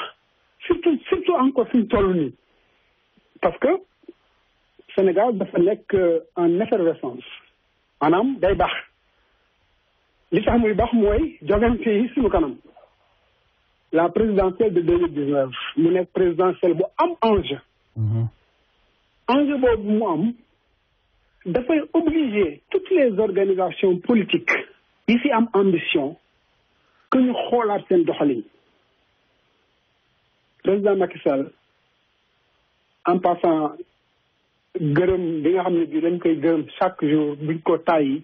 surtout encore fi ñu toll nii parce que Sénégal dafa nekk en effervescence maanaam day baax li tax muy baax mooy jogante yi suñu kanam la présidentielle de 2019 mu nekk présidentielle bu am enjeu enjeu boobu mu am dafay obliger toutes les organisations politiques yi fi am ambition que ñu xoolaat seen doxalin président Macky Sall en passant gërëm bi nga xam ne bi dañ koy gërëm chaque jour buñ ko tàyyi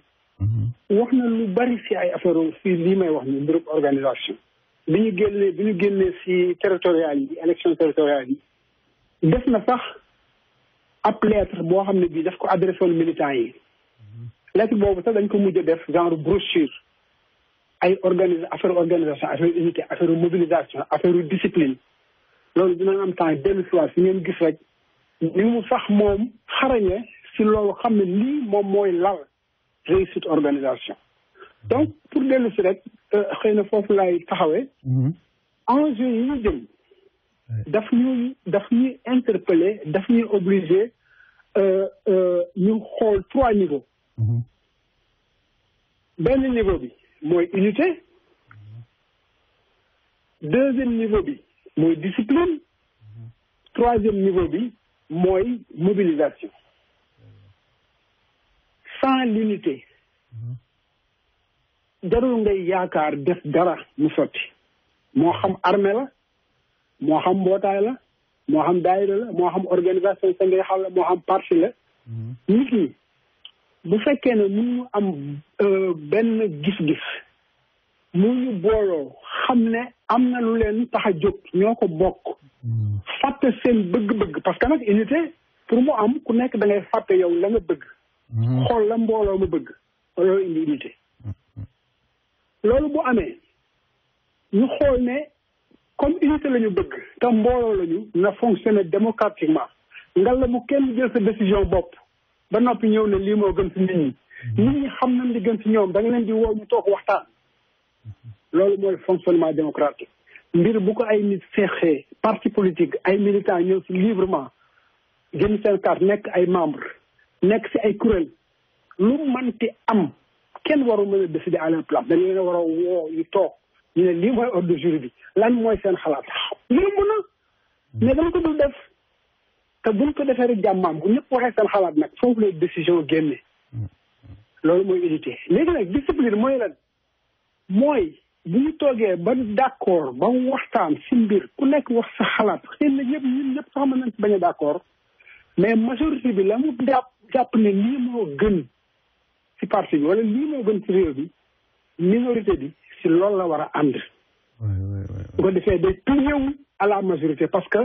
wax na lu bari ci ay affaire ci lii may wax ni mbirum organisation bi ñu génnee ci territoriales yi élection territoriales yi def na sax ab lettre boo xam ne bii daf ko adressé woon militants yi lettre boobu sax dañ ko mujj a def genre brochure ay affaire organisation affaire unité affaire mobilisation affaire discipline loolu dina am temps dellu si waat si ngeen gis rek ni mu sax moom xarañe si loolu xam ne lii moom mooy lal réussite organisation donc pour dellu si rek xëy na foofu laay taxawee enjeu yi ñu jëm daf ñuy interpeller daf ñuy obliger ñu xool 3 niveaux benn niveau bi mooy unité deuxième niveau bi mooy discipline troisième niveau bi mooy mobilisation sans l'unité jarul ngay yaakaar def dara mu sotti moo xam armée la moo xam mbootaay la moo xam daayira la moo xam organisation sa ngay xam la moo xam parti la nit ñi bu fekkee ne mu ñu am benn gis-gis mu ñu booloo xam ne am na lu leen tax a jóg ñoo ko bokk fàtte seen bëgg-bëgg parce que nag unité pour mu am ku nekk da ngay fàtte yow la nga bëgg xool la mbooloo ma bëgg loolu indi unité loolu bu amee ñu xool ne comme unité la ñu bëgg te mbooloo la ñu na fonctionner démocratiquement ngal la bu kenn jël sa décision bopp ba noppi ñëw ne lii moo gën ci nit ñi xam nañ li gën ci ñoom da nga leen di woo ñu toog waxtaan loolu mooy fonctionnement démocratique mbir bu ko ay nit feexee parti politique ay militants ñëw ci librement génn seen carte nekk ay membre nekk ci ay kuréel lu manti am kenn waru mën a décider à leur place dañ leen a war a woo ñu toog ñu ne lii mooy ordre du jour bi lan mooy seen xalaat yomb na mais dama ko dul def te buñ ko defee rek jàmmaam bu ñëpp waxee seen xalaat nag foofu lay décision génne loolu mooy unité léegi nag discipline mooy lan mooy bu ñu toogee ba d'accord ba waxtaan ci mbir ku nekk wax sa xalaat xëy na ñun ñëpp sax mën nañ ci bañ a d'accord mais majorité bi la mu jàpp ne lii moo gën ci parti bi wala lii moo gën ci réew bi minorité bi si loolu la war a ànd. bu ko defee day plié wu à la majorité parce que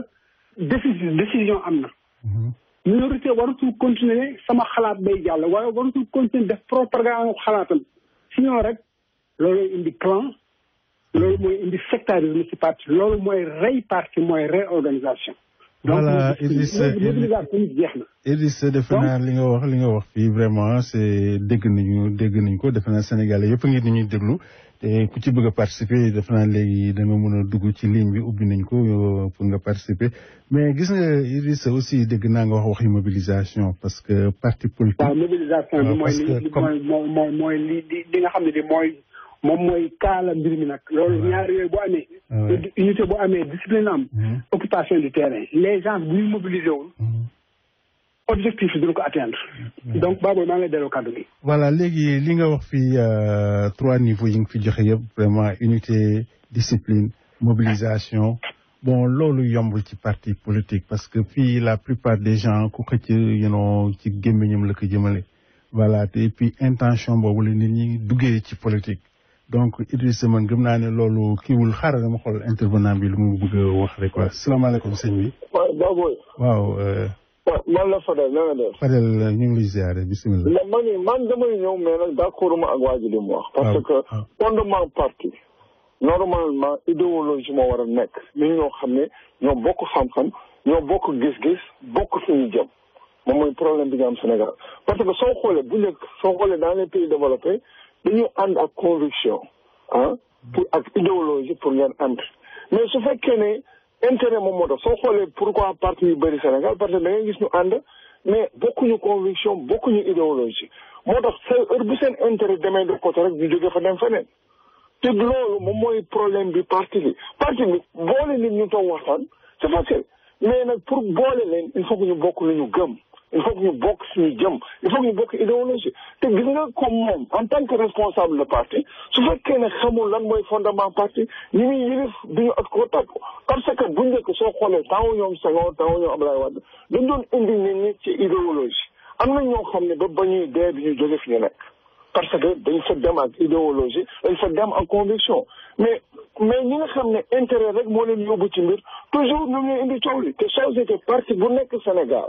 décision am na. minorité waratul continuer sama xalaat bay jàll waaye waratul continuer def propagande xalaatam sinon rek loolu indi clan loolu mooy indi sectarisme ci parti loolu mooy rey parti mooy réorganisation. voilà Idrissa defe naa li nga wax fii vraiment c'est dégg nañ ko defe naa Sénégalais yëpp ngi ni ñuy déglu te ku ci bëgg a participer defe naa léegi da nga mën a dugg ci ligne bi ubbi nañ ko pour nga participer mais gis nga Idrissa aussi dégg naa nga wax mobilisation parce que parti politique. waaw mobilisation bi mooy li nga xam ne di moom mooy kaala mbir mi nag loolu ñaari yooyu bu amee unité bu amee discipline am occupation du terrain les gens bu ñu mobilisé wul objectif yi duñu ko atteindre donc Baboy maa ngi lay delloo kàddu gi voilà léegi li nga wax fii 3 niveaux yi nga fi joxe yëpp vraiment unité discipline mobilisation bon loolu yombul ci parti politique parce que fii la plupart des gens ku xëcc ci gémmiñam la ko jëmale voilà te puis intention boobu la nit ñi duggee ci politique donc Idrissa man gëm naa ne loolu kiiwul xaaral dama xool intervenant bi lu mu bëgg a wax rek quoi salaamaaleykum sëñ bi. waaw Baboy. waaw. man la Fadel na nga def. Fadel ñu ngi lay ziare bisimilah. man damay ñëw mais nag d'accord ma ak waa ji li mu wax. parce que fondement parti normalement idéologie moo war a nekk nit ñoo xam ne ñoo bokk xam-xam ñoo bokk gis-gis bokk fi ñu jëm moom mooy problème bi nga am Sénégal parce que soo xoolee bu njëkk soo xoolee dans les pays développés dañu ànd ak conviction pour ak idéologie pour ngeen ànd mais su fekkee ne intérêt moom moo tax soo xoolee pourquoi parti yu bëri Sénégal parce que da ngay gis ñu ànd mais bokkuñu conviction bokkuñu idéologie moo tax heure bu seen intérêt demee de côté rek ñu jógee fa dem feneen te loolu moom mooy problème bi parti bi boole nit ñu toog waxtaan c'est facile mais nag pour boole leen il faut que ñu bokk lu ñu gëm il faut que ñu bokk suñu jëm il faut que ñu bokk idéologie te gis nga comme moom en tant que responsable de parti su fekkee ne xamul lan mooy fondement parti ñi muy yilif duñu ak ko topp parce que bu njëkk soo xoolee temps ñoom Senghor temps ñoom Abdoulaye Wade dañ doon indi nit ñi ci idéologie am na ñoo xam ne ba ñuy dee bi ñu jóge fi ñu nekk parce que dañ fa dem ak idéologie dañ fa dem ak conviction mais ñi nga xam ne intérêt rek moo leen yóbbu ci mbir toujours ñoom ñooy indi coow li te société parti bu nekk Sénégal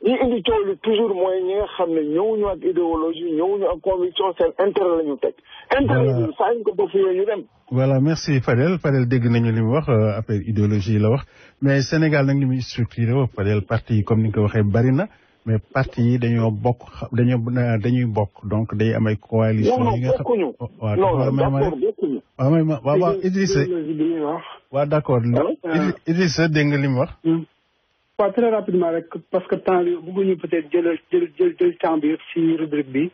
ñi indi coow li toujours mooy ñi nga xam ne ñëwuñu ak idéologie ñëwuñu ak conviction seen intérêt la ñu teg. intérêt yi saa ñu ko ba fi ñu dem. voilà merci Fadel dégg nañu li mu wax affaire idéologie la wax mais Sénégal nag ni muy structuré woo Fadel parti yi comme ni nga ko waxee bari na mais parti yi dañuy bokk donc day am ay coalition yi nga xam bokkuñu. waaw Idrissa waaw d'accord Idrissa dégg nga li mu wax. waaw très rapidement rek parce que temps bi bëgguñu peut-être jël temps bi yëpp si rubrique bi.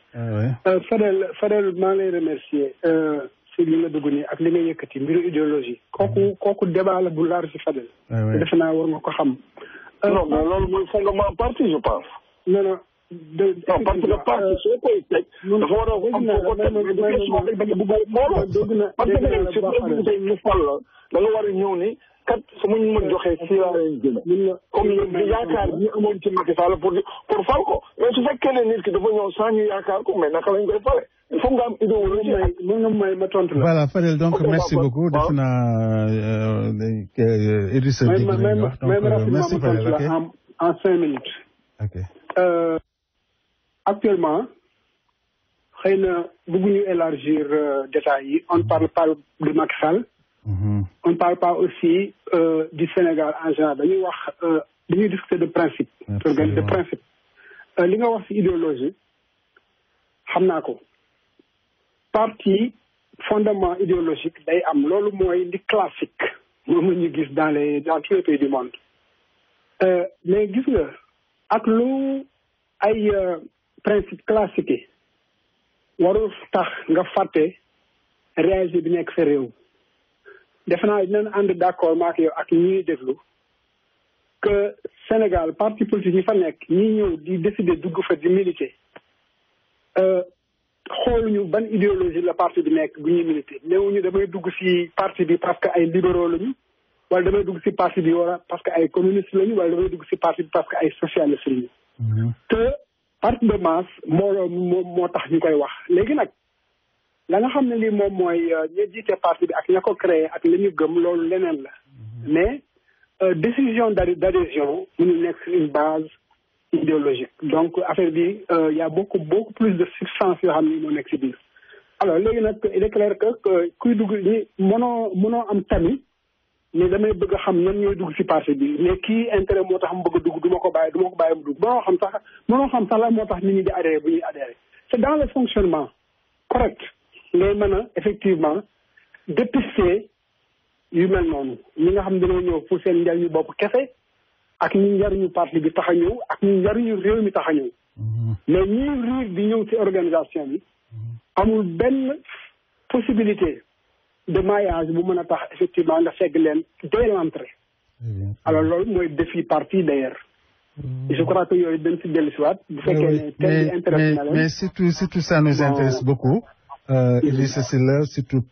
Fadel maa ngi lay remercier si li nga dugg nii ak li nga yëkkati mbiru idéologie kooku débat la bu large si Fadel. te defe naa war nga ko xam. non mais loolu mooy fondement parti je pense. non parce que parti soo koy teg. dafa war a am foo ko teg mais du question rek da nga bëgg a booloo. parce que si boo tey ñu fal la da nga war a ñëw ni kat su ma ñu mën joxee si laa leen gën comme yaakaar bi ñu amoon ci Macky Sall pour fal ko mais su fekkee ne nit ki dafa ñëw sans ñu yaakaar ko mais naka lañ koy fale il faut nga am idéologie mën nga may ma tontu la. voilà Fadel donc merci beaucoup def naa Idrissa dégg nañu wax donc merci Fadel ok en 5 minutes. ok. Actuellement xëy na bëgguñu élargir détails yi on parle pas de Macky Sall. On ne parle pas aussi du Sénégal en général dañuy wax dañuy discuter de principe. de principe li nga wax ci idéologie xam naa ko parti fondement idéologique day am loolu mooy li classique moom la ñu gis dans tous les pays du monde mais gis nga ak lu ay principe classique warul tax nga fàtte réalité bi nekk sa réew. defe naa dinañ ànd d'accord maak yow ak ñuy déglu que Sénégal parti politique ñi fa nekk ñi ñëw di décider dugg fa di militer xooluñu ban idéologie la parti bi nekk bu ñuy militer néewuñu damay dugg ci parti bi parce que ay libéraux lañu wala damay dugg si parti bi parce que ay communiste lañu wala damay dugg si parti bi parce que ay socialiste lañu. te parti de masse moo tax ñu koy wax léegi nag la nga xam ne lii moom mooy ña jiite parti bi ak ña ko créé ak la ñu gëm loolu leneen la mais décision d'adhésion mënu nekk une base idéologique donc affaire bi y a beaucoup plus de substance yoo xam ne moo nekk si biir. alors léegi nag il est clair que kuy dugg ñi mënoo am tamit mais damay bëgg a xam ñan ñooy dugg si parti bi mais kii intérêt moo tax mu bëgg a dugg du ma ko bàyyi mu dugg mënoo xam sax la moo tax nit ñi di adhéré bu ñuy adhéré c'est dans le fonctionnement correct ngay mën a effectivement dépister yu mel noonu ñi nga xam dañoo ñëw pour seen njariñu bopp kese ak ñi njariñu parti bi tax a ñëw ak ñi njariñu réew mi tax a ñëw mais ñi riir di ñëw ci organisation bi amul benn possibilité de maillage bu mën a tax effectivement nga segg leen dès l'entrée. Alors loolu mooy défi parti d'ailleurs. Je crois que yooyu dañ si dellusiwaat. bu fekkee ne thème bi intéresse na leen mais surtout ça nous intéresse beaucoup. Idrissa Sylla surtout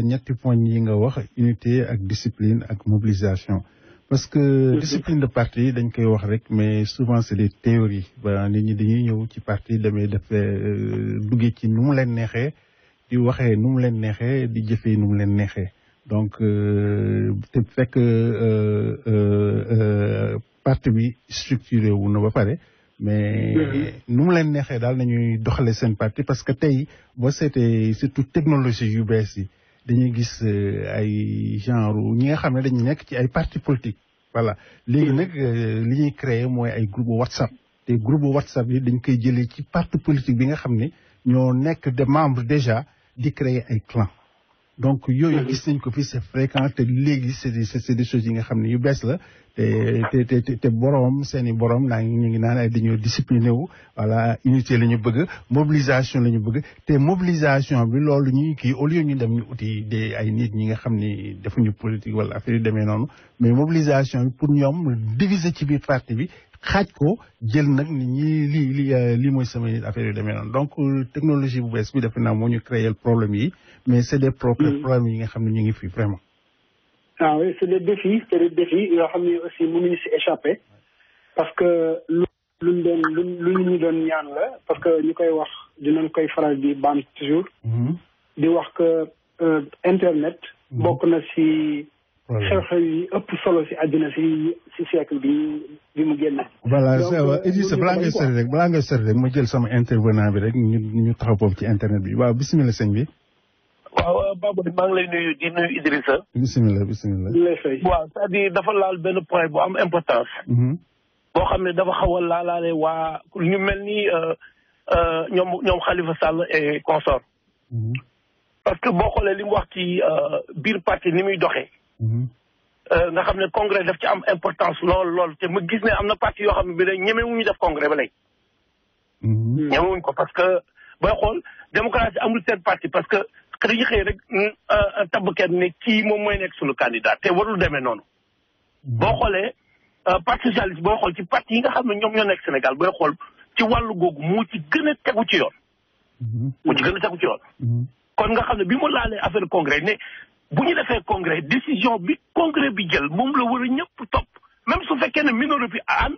ñetti poñ yi nga wax unité ak discipline ak mobilisation. parce que discipline de parti dañ koy wax rek mais souvent c'est des théories ba nit ñi dañuy ñëw ci parti damay def duggee ci nu mu leen neexee di waxee nu mu leen neexee di jëfee nu mu leen neexee donc te fekk parti bi structuré wu na ba pare mais nu mu leen neexee daal nañuy doxale seen parti parce que tey boo seetee surtout technologie yu bees yi dañuy gis ay genre ñi nga xam ne dañuy nekk ci ay parti politique voilà léegi nag li ñuy créer mooy ay groupe WhatsApp te groupe WhatsApp yi dañ koy jëlee ci parti politique bi nga xam ne ñoo nekk des membres déjà di créer ay clan donc yooyu gis nañ ko fi c'est fréquent te léegi c'est des choses yi nga xam ne yu bees la te borom seen i borom ñu ngi naan ay dañoo discipliné wu voilà unité la ñu bëgg mobilisation la ñu bëgg te mobilisation bi loolu ñuy kii au lieu ñu dem ñu uti ay nit ñi nga xam ni defuñu politique wala affaire yu demee noonu mais mobilisation bi pour ñoom diviser ci biir parti bi xaaj ko jël nag nit ñi lii mooy sama affaire yu demee noonu donc technologie bu bees bi defe naa moo ñu créer problème yi mais c'est des problèmes yi nga xam ne ñu ngi fi vraiment. Ah oui, c'est des défis yoo xam ne aussi mënuñu si échapper parce que lu ñu doon ñaan la parce que ñu koy wax dinañ koy faral di bam toujours di wax que internet bokk na si xew-xew yi ëpp solo si àddina si siècle bi mu génn. voilà Idrissa balaa ngay sori rek ma jël sama intervenant bi rek ñu taxaw foofu ci internet bi waaw bismillah sëñ bi. waaw Babou maa ngi lay nuyu di nuyu Idrissa. bisimilah. waaw c'est-à-dire dafa laal benn point bu am importance. boo xam ne dafa xaw a laalaale waa ñu mel ni ñoom Khalifa Sall et consort. parce que boo xoolee li mu wax ci biir parti ni muy doxee. nga xam ne congrès daf ci am importance lool te ma gis ne am na parti yoo xam ne bi ne ñemewuñu def congrès ba léegi. ñemewuñ ko parce que booy xool démocratie amul seen parti parce que. dañuy xëy rek tabb kenn ne kii moom mooy nekk suñu candidat te warul demee noonu boo xoolee parti socialiste booy xool ci parti yi nga xam ne ñoom ñoo nekk Sénégal booy xool ci wàllu googu moo ci gën a tegu ci yoon kon nga xam ne bi mu laalee affaire congrès ne bu ñu defee congrès décision bi congrès bi jël moom la war a ñëpp topp même su fekkee ne minorité bi ànd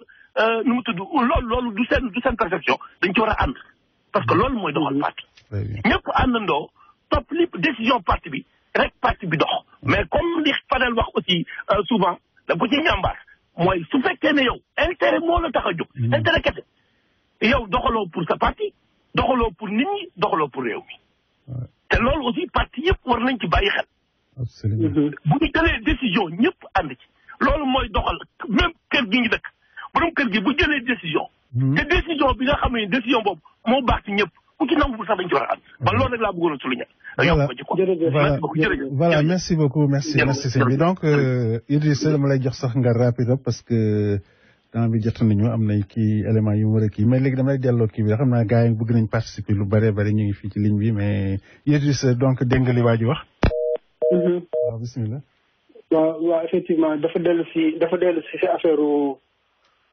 nu mu tudd loolu du seen perception dañ ci war a ànd parce que loolu mooy doxal parti ñëpp àndandoo topp li décision parti bi rek parti bi dox mais comme li Fadel wax aussi souvent da ko ci ñàmbaar mooy su fekkee ne yow intérêt moo la tax a jóg intérêt kese yow doxaloo pour sa parti doxaloo pour nit ñi doxaloo pour réew mi te loolu aussi parti yëpp war nañ ci bàyyi xel bu ñu jëlee décision ñëpp ànd ci loolu mooy doxal même kër gi ngi dëkk borom kër gi bu jëlee décision te décision bi nga xam ne décision boobu moo baax ci ñëpp ku ci nangu sax dañ ci war a ànd man loolu rek laa bëggoon a souligner voilà merci beaucoup merci sëñ bi donc Idrissa dama lay jox sax nga rapide parce que temps bi jot nañu am nay kii élément yu mu war a kii mais léegi damay delloo kii bi xam naa gars yi bëgg nañ participer lu bëree bëri ñu ngi fii ci ligne bi mais Idrissa donc dégg nga li waa ji wax waaw bismillah waaw effectivement dafa dellu si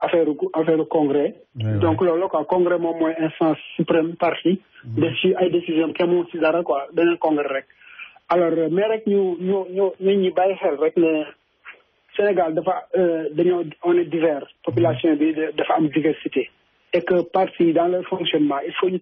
affaire congrès donc loolu quoi congrès moom mooy instance suprême parti def ci ay décision kenn mu ci dara quoi beneen congrès rek alors mais rek ñu nit ñi bàyyi xel rek ne Sénégal dafa on est divers population bi dafa am diversité et que parti dans leur fonctionnement il faut ñu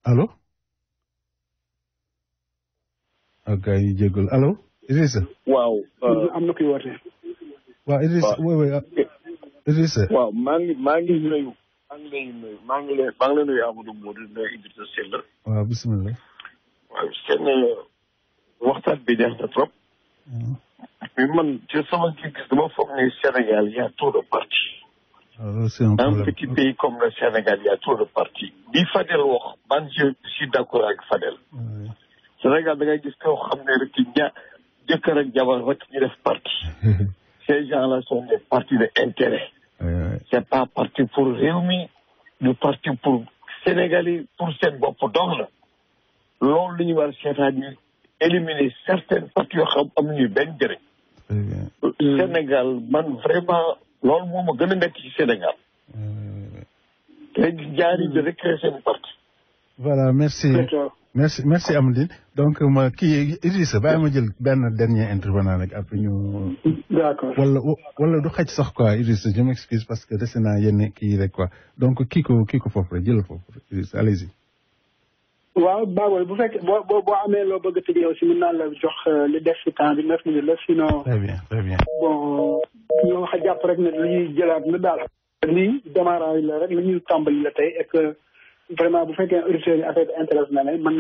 allo ak ay jégal allo Idrissa waaw am na kuy woote waaw Idrissa oui Idrissa waaw maa ngi nuyu maa ngi la nuyu Amadou Modou nuyu Idrissa Seck waaw bismillah waaw seen waxtaan bi neex na trop mais man ci sama gis dama foog ne Sénégal y a trop de partis un petit pays comme le Sénégal y a trop de partis bi Fadel wax man je suis d'accord avec Fadel Sénégal da ngay gis koo xam ne rek jëkkër ak jabar rek ñu def parti ces gens-là sont des partis d'intérêt c'est pas parti pour réew mi du parti pour Sénégalais pour seen bopp dong la loolu li ñu war a seetaan ñu éliminer certaines partis yoo xam amuñu benn njëriñ Sénégal man vraiment loolu moo ma gën a nekk ci Sénégal léegi jaari de recréer seen parti voilà merci Amandine donc ma kii Idrissa bàyyi ma jël benn dernier intervenant rek après ñu d'accord wala du xaj sax quoi Idrissa je m'excuse parce que dese naa yenn kii rek quoi donc kii ko foofu rek jël foofu Idrissa allez-y waaw Baboy bu fekkee boo amee loo bëgg a tëjee aussi mën naa la jox li def ci temps bi 9 minutes la sinon très bien bon ñoo wax a jàpp rek ne lu ñuy jëlaat la daal lii démarrage la rek lu ñuy tàmbali la tey et que vraiment bu fekkee auditeurs yi affaire bi intéresse na leen mën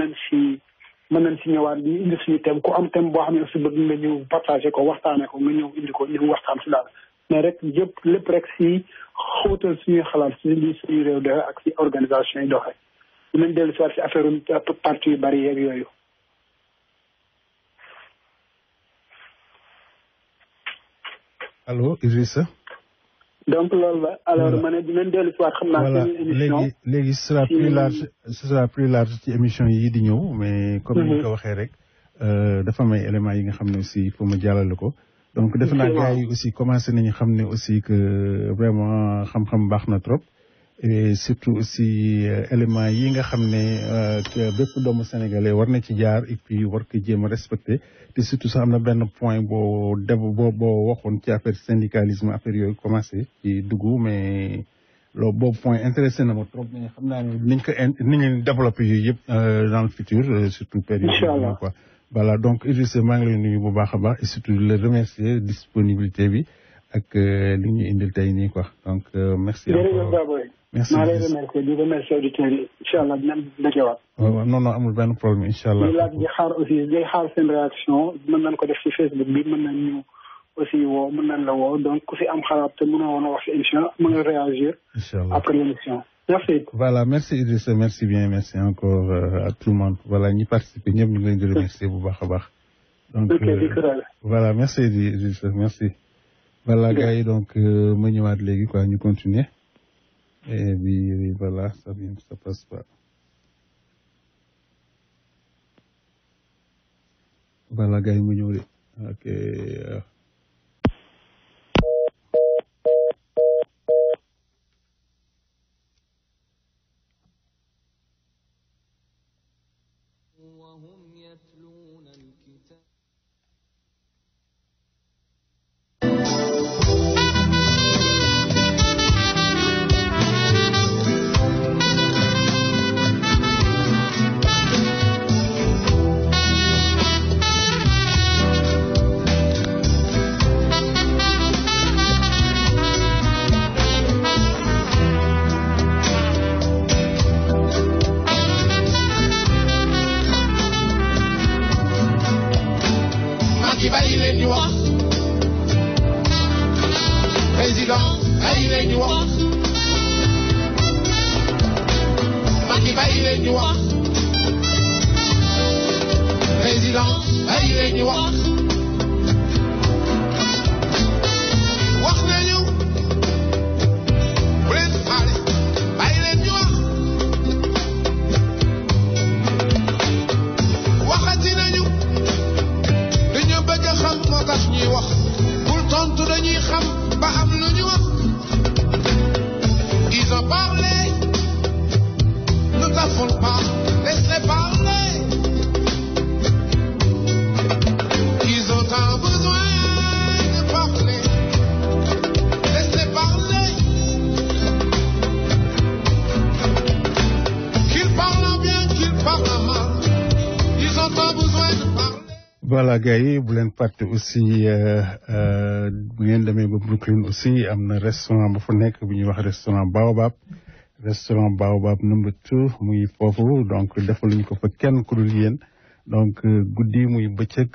nañ si ñëwaat ñu indi suñu thème ku am thème boo xam ne aussi bëgg nga ñëw partagé ko waxtaanee ko nga ñëw indi ko ñu waxtaan si daal mais rek lépp rek si xóotal suñuy xalaat si li suñu réew doxe ak si organisation yi doxe dinañ dellu si waat si affaire parti yu bari yeeg yooyu allo Idrissa donc loolu la alors ma ne dinañ dellu si waat xam naa voilà seen émission léegi ce sera plus large ci émission yi di ñëw mais comme ni ko waxee rek dafa am ay éléments yi nga xam ne aussi il faut ma jàllale ko donc defe naa gars yi aussi commencé nañu xam ne aussi que vraiment xam-xam baax na trop et surtout aussi éléments yi nga xam ne bépp doomu sénégalais war na ci jaar et puis war ko jéem a respecté te surtout sax am na benn point boo waxoon ci affaire syndicalisme affaire yooyu commencé ci dugg mais loolu boobu point intéressé na ma trop mais xam naa ne niñ développé yooyu yëpp dans le futur surtout période inchallah quoi voilà donc Idrissa maa ngi lay nuyu bu baax a baax et surtout le remercier disponibilité bi ak li ñu indil tey nii quoi donc merci encore merci maa lay remercier di remercier auditeurs yi incha allah dinañ dajewaat. waaw non amul benn problème incha allah. di xaar aussi di xaar seen réaction mën nañ ko def ci Facebook bi mën nañ ñu aussi woo mën nañ la woo donc ku fi am xalaat te mënoo woon a wax ci émission mën nga réagir. incha allah après l'émission. merci. voilà merci Idrissa merci bien merci encore à tout le monde voilà ñi participer ñëpp ñu ngi leen di remercier bu baax a baax. donc voilà merci Idrissa merci. voilà gars yi donc ma ñëwaat léegi quoi ñu continuer. Et puis voilà, ça passe pas. Voilà, gars, il ok. allah gars yi bu leen fàtte aussi bu ngeen demee ba Brooklyn aussi am na restaurant bu fa nekk bu ñuy wax restaurant Baobab number 2 muy foofu donc defaluñ ko fa kenn ku dul yéen donc guddi muy bëccëg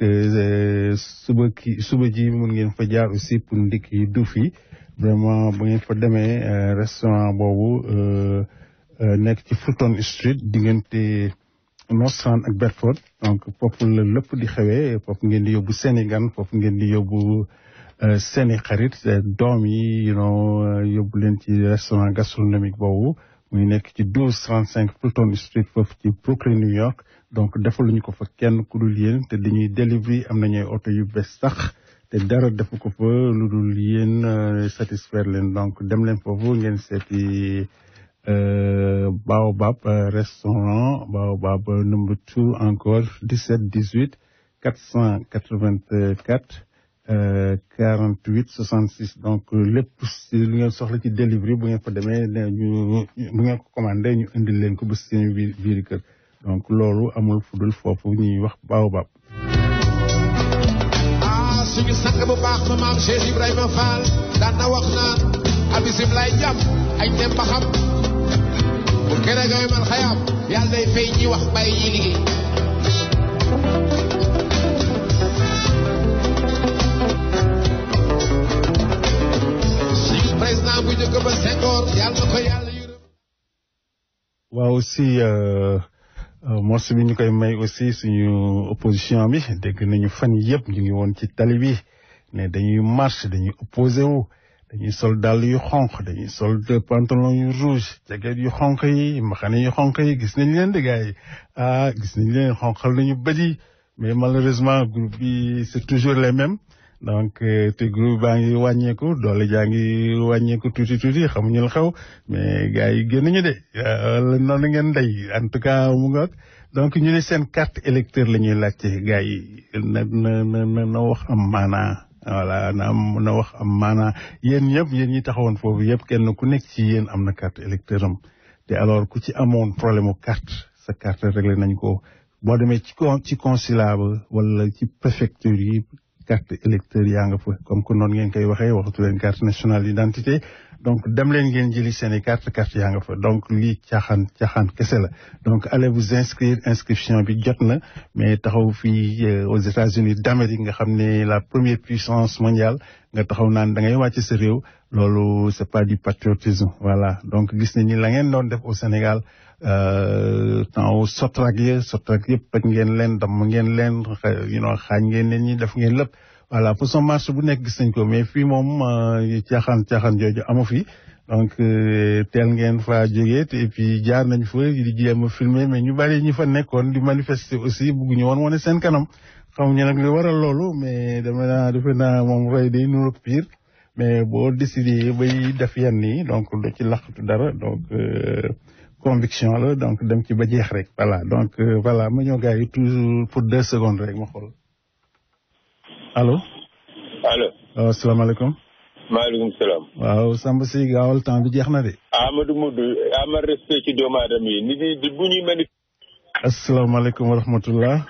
suba ji mun ngeen fa jaar aussi pour ndikki duuf yi vraiment bu ngeen fa demee restaurant boobu nekk ci Fulton Street diggante Northstrand ak Bedford donc foofu la lépp di xewee foofu ngeen di yóbbu seeni gan foofu ngeen di yóbbu seeni xarit doom yi yóbbu leen ci restaurant gastronomique boobu muy nekk ci 1235 Fulton Street foofu ci Brooklyn New York donc defaluñu ko fa kenn ku dul yéen te dañuy delivery am nañuy oto yu bees sax te dara defu ko fa lu dul yéen satisfaire leen donc dem leen foofu ngeen seeti Baobab restaurant Baobab number 2 encore 17 18 484 48 66 donc lépp si lu ngeen soxla ci delivery bu ngeen fa demee bu ngeen ko commandé ñu indil leen ko ba seen biir kër donc loolu amul fudul foofu ñuy wax Baobab. suñu sang bu baax ma maam Cheikh Ibrahima Fall daan na wax naan abisim lay jàpp ay dem ba xam bu kere ga man xayaam yàlla day fay ñi wax bàyyi ñi liggéey suñu président bu njëkk ba Senghor yàlla na ko yàlla yërëm. waaw aussi morceau bi ñu koy may aussi suñu opposition bi dégg nañu fan yëpp ñu ngi woon ci tali bi ne dañuy marche dañuy opposé wu dañuy sol dàll yu xonq dañuy sol pantalon yu rouge jaget yu xonq yi mbaxane yu xonq yi gis nañ leen de gars yi gis nañ leen xonqal nañu bët yi mais malheureusement groupe bi c'est toujours les mêmes donc te groupe baa ngi wàññeeku doole jaa ngi wàññeeku tuuti xamuñu la xew mais gars yi génnuñu de noonu ngeen day en tout cas mu nga donc ñu ne seen carte électeur la ñuy laajte gars yi na wax am maanaa voilà na wax am maanaa yéen ñëpp yéen ñi taxawoon foofu yëpp kenn ku nekk ci yéen am na carte électeur am te alors ku ci amoon problème mu carte sa carte réglé nañ ko boo demee ci consulat ba wala ci préfecture yi carte électeur yaa nga fa comme que noonu ngeen koy waxee waxatu leen carte nationale d'identité donc dem leen ngeen jëli seen i carte yaa nga fa donc lii caaxaan kese la donc allez vous inscrire inscription bi jot na mais taxaw fii aux États-Unis d'Amérique nga xam ne la première puissance mondiale nga taxaw naan da ngay wàcc sa réew loolu c'est pas du patriotisme voilà donc gis nañ ni la ngeen doon def au Sénégal temps Sotrac yëpp toj ngeen leen damm ngeen leen xaañ ngeen leen ñi def ngeen lépp voilà façon marche bu nekk gis nañ ko mais fii moom caaxaan jooju amu fi donc teel ngeen fa jógee te et puis jaar nañ fa di jéem a filmer mais ñu bari ñi fa nekkoon di manifester aussi bëgguñu woon wane seen kanam xamuñu nag li waral loolu mais defe naa moom roy day nuru pire mais boo décidé bay def yenn yi donc do ci laqatu dara donc conviction la donc dem ci ba jeex rek voilà donc voilà ma ñëw gars yi toujours pour 2 secondes rek ma xool allo. waaw asalaamaaleykum. maaleykum salaam. waaw Samba si gaawal temps bi jeex na de. Amadou Modou ama respect ci doomu aadama yi nit ñi di bu ñuy mel. asalaamaaleykum wa rahmatullah.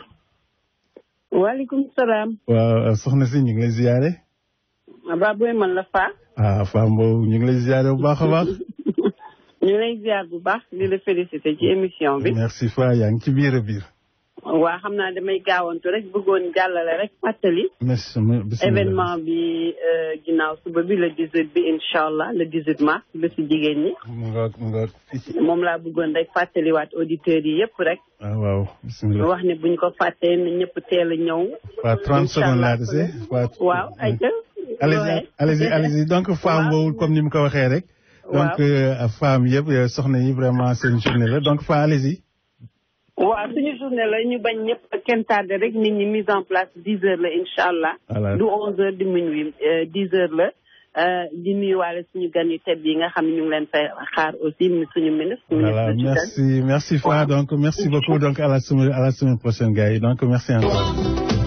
waaleykum salaam. waaw soxna si ñu ngi lay ziyaare. Abba Boye man la Fa. Fa Mbow ñu ngi lay ziyaare bu baax a baax. ñu lay ziar bu baax di la féliciter ci émission bi. merci Fa yaa ngi ci biir a biir. waa xam naa damay gaawantu rek bëggoon jàllale rek fàttali. événement bi ginnaaw suba bi le 18 bi incha allah le 18 mars bésu jigéen ñi. moom laa bëggoon rek fàttaliwaat auditeurs yi yëpp rek. waaw bisimilah wax ne buñ ko fàttee ne ñëpp teel a ñëw. waa 30 secondes laa dese. waaw ayca. allez-y donc Fa Mbow comme ni mu ko waxee rek. donc femmes yëpp soxna yi vraiment seen journée la donc Fa allez-y. waaw suñu journée la ñu bañ ñëpp kenn tardé rek nit ñi mise en place 10 heures la incha allah. voilà du 11 heures du minuit 10 heures la di nuyuwaale suñu gan yu tedd yi nga xam ne ñu ngi leen fay xaar aussi suñu ministre. voilà merci Fa donc merci beaucoup donc à la semaine prochaine gars yi donc merci encore.